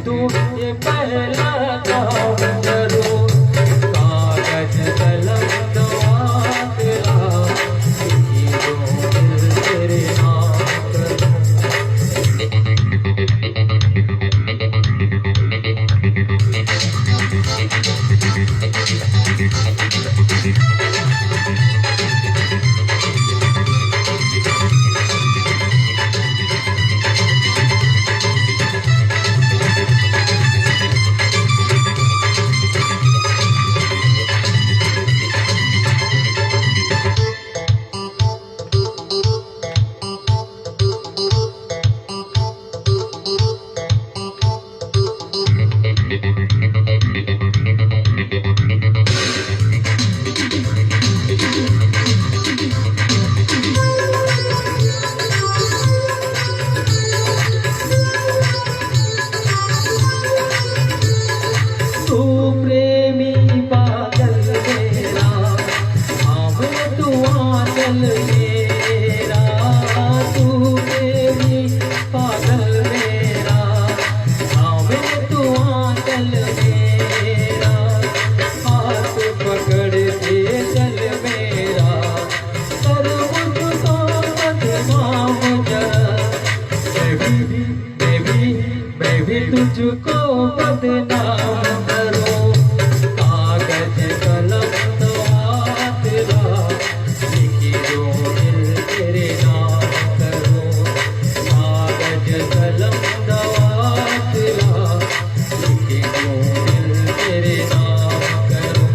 दूं ये पहला काम करूं कागज कलम दवात ला लिखी दूं दिल तेरे नाम करूं तू प्रेमी पागल मेरा आवे तू आंचल मेरा तू प्रेमी पागल मेरा आवे तू आंचल मेरा हाथ पकड़ के चल मेरा कर मुझको बदनाम जरा मैं भी तुझको बदनाम करूं कागज कलम दवात ला लिखी दूं दिल तेरे नाम करूं कागज कलम दवात ला लिखी दूं दिल तेरे नाम करूं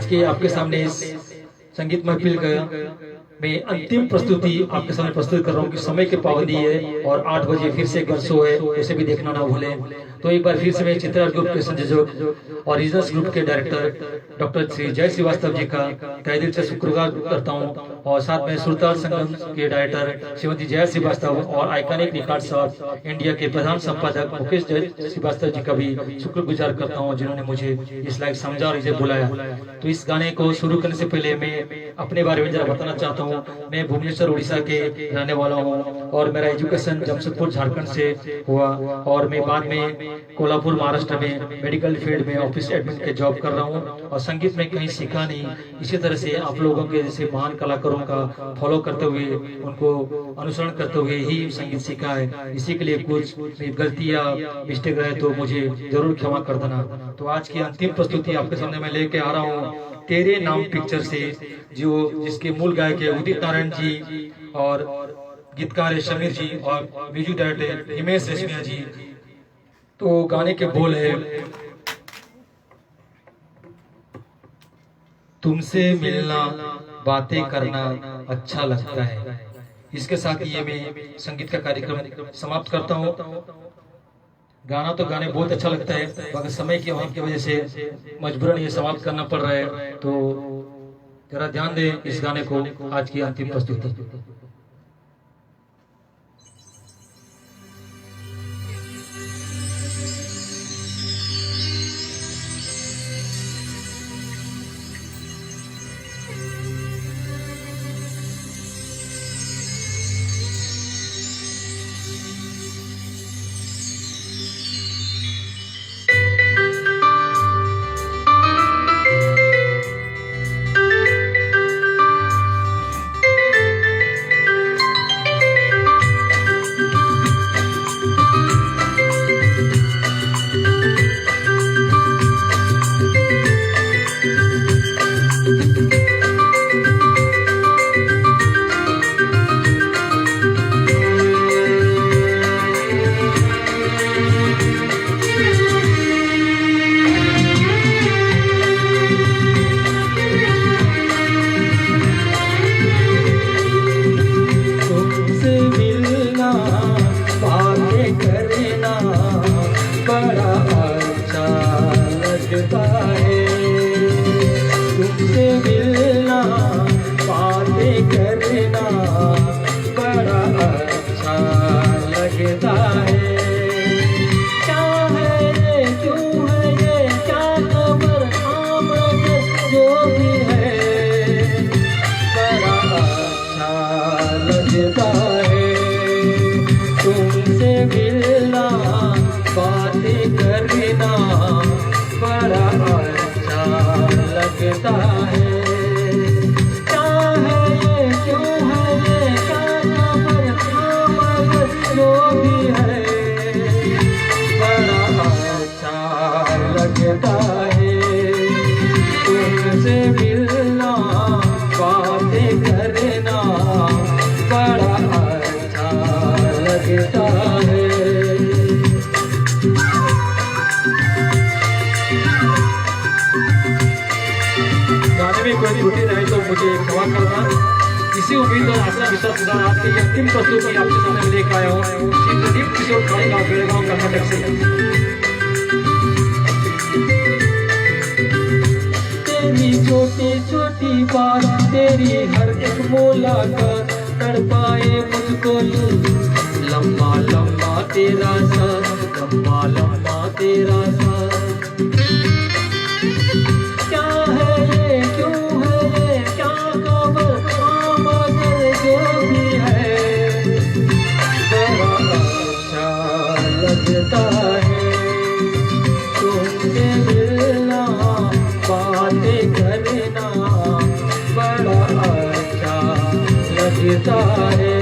आज के आपके सामने इस संगीत महफिल का मैं अंतिम प्रस्तुति आपके सामने प्रस्तुत कर रहा हूँ कि समय की पाबंदी है और 8 बजे फिर से घर शो है, उसे भी देखना ना भूलें। तो एक बार फिर से मैं चित्रा ग्रुप के संयोजक और रीजनल ग्रुप के डायरेक्टर डॉक्टर श्री जय श्रीवास्तव जी का तहे दिल से शुक्रगुजार करता हूँ और साथ में सुरताल संगम के डायरेक्टर श्रीमती जय श्रीवास्तव और आइकॉनिक रिकॉर्ड साहब इंडिया के प्रधान संपादक मुकेश जय श्रीवास्तव जी का भी शुक्रगुजार करता हूँ जिन्होंने मुझे इस लायक समझा और इसे बुलाया। तो इस गाने को शुरू करने से पहले मैं अपने बारे में जरा बताना चाहता हूँ। मैं भुवनेश्वर उड़ीसा के रहने वाला हूँ और मेरा एजुकेशन जमशेदपुर झारखंड से हुआ और मैं बाद में कोल्हापुर महाराष्ट्र में मेडिकल फील्ड में ऑफिस एडमिन के जॉब कर रहा हूँ और संगीत में कहीं सीखा नहीं। इसी तरह से आप लोगों के जैसे महान कलाकारों का फॉलो करते हुए उनको अनुसरण करते हुए ही संगीत सीखा है। इसी के लिए कुछ गलतियाँ मिस्टेक रहे तो मुझे जरूर क्षमा कर देना। तो आज की अंतिम प्रस्तुति आपके सामने मैं लेके आ रहा हूँ तेरे नाम पिक्चर से, जो जिसके मूल गायक है उदित नारायण जी और गीतकार है समीर जी और म्यूजिक डायरेक्टर हिमेश रेशमिया जी। तो गाने के बोल है, तुमसे मिलना बातें करना अच्छा लगता है। इसके साथ ये मैं संगीत का कार्यक्रम समाप्त करता हूँ। गाना तो गाने बहुत अच्छा लगता है, मगर समय की अभाव की वजह से मजबूरन ये समाप्त करना पड़ रहा है। तो जरा ध्यान दें इस गाने को, आज की अंतिम प्रस्तुति। इसी उम्मीद और आशा के साथ आज की अंतिम प्रस्तुति आपके सामने लेकर आया हूँ श्री प्रदीप किशोर खाड़ेगांव बेलगांव कर्नाटक से। तेरी छोटी छोटी बात, तेरी हर एक मुलाकात तड़पाए मुझको लंबा लंबा तेरा साथ, लंबा लंबा तेरा साथ। क्या है ये, क्यों है ये, क्या खबर, मगर जो भी है बड़ा अच्छा लगता है तुमसे मिलना, बातें करना बड़ा अच्छा लगता है।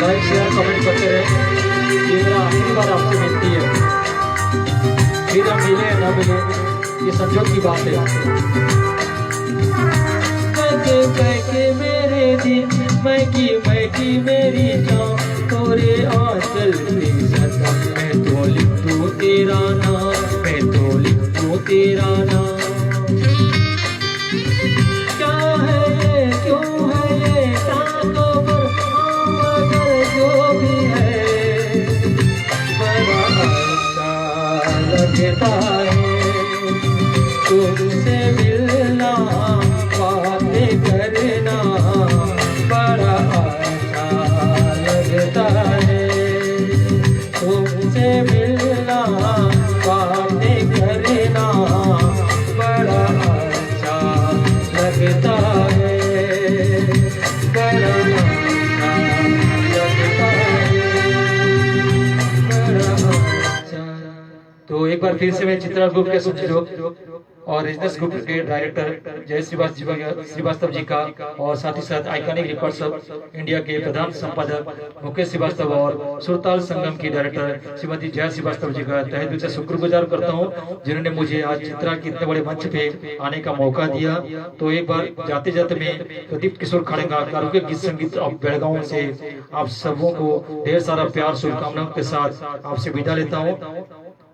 लाइक शेयर कमेंट करते रहे। ये मेरा आखिरी बार आपसे मिलती है, फिर हम मिले ना मिले ये संजोग की बात है। के मेरे दिन मैकी मेरी जान, तोरे आंचल में सदा मैं तो लिख दूं तेरा नाम, मैं तो लिख दूं तेरा नाम। क्या है ये, क्यों है ये, टांगों पर मगर जो भी है बड़ा अच्छा लगता है तुमसे मिलना, बातें करना बड़ा अच्छा लगता है तुमसे मिलना, बातें करना बड़ा अच्छा लगता है, बड़ा अच्छा लगता है, बड़ा अच्छा। तो एक बार फिर से मैं चित्रा ग्रुप के संयोजक और रिजनल ग्रुप के डायरेक्टर जय श्रीवास्तव जी का और साथ ही साथ आइकॉनिक रिकॉर्ड्स ऑफ इंडिया के प्रधान संपादक मुकेश श्रीवास्तव और सुरताल संगम की डायरेक्टर श्रीमती जय श्रीवास्तव जी का तहे दिल से शुक्रगुजार करता हूं, जिन्होंने मुझे आज चित्रा के इतने बड़े मंच पे आने का मौका दिया। तो एक बार जाते जाते मैं प्रदीप किशोर खड़ेंगा कारों के गीत संगीत ऑफ बेलगांव से आप सबों को ढेर सारा प्यार शुभकामनाओं के साथ आपसे विदा लेता हूँ।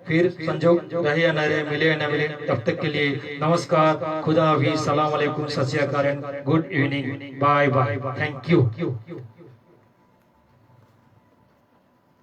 फिर संजोग रहे या न रहे, मिले या न मिले, तब तक के लिए नमस्कार, खुदा हाफिज़, सलाम अलैकुम, सत श्री अकाल, good evening, bye bye, thank you.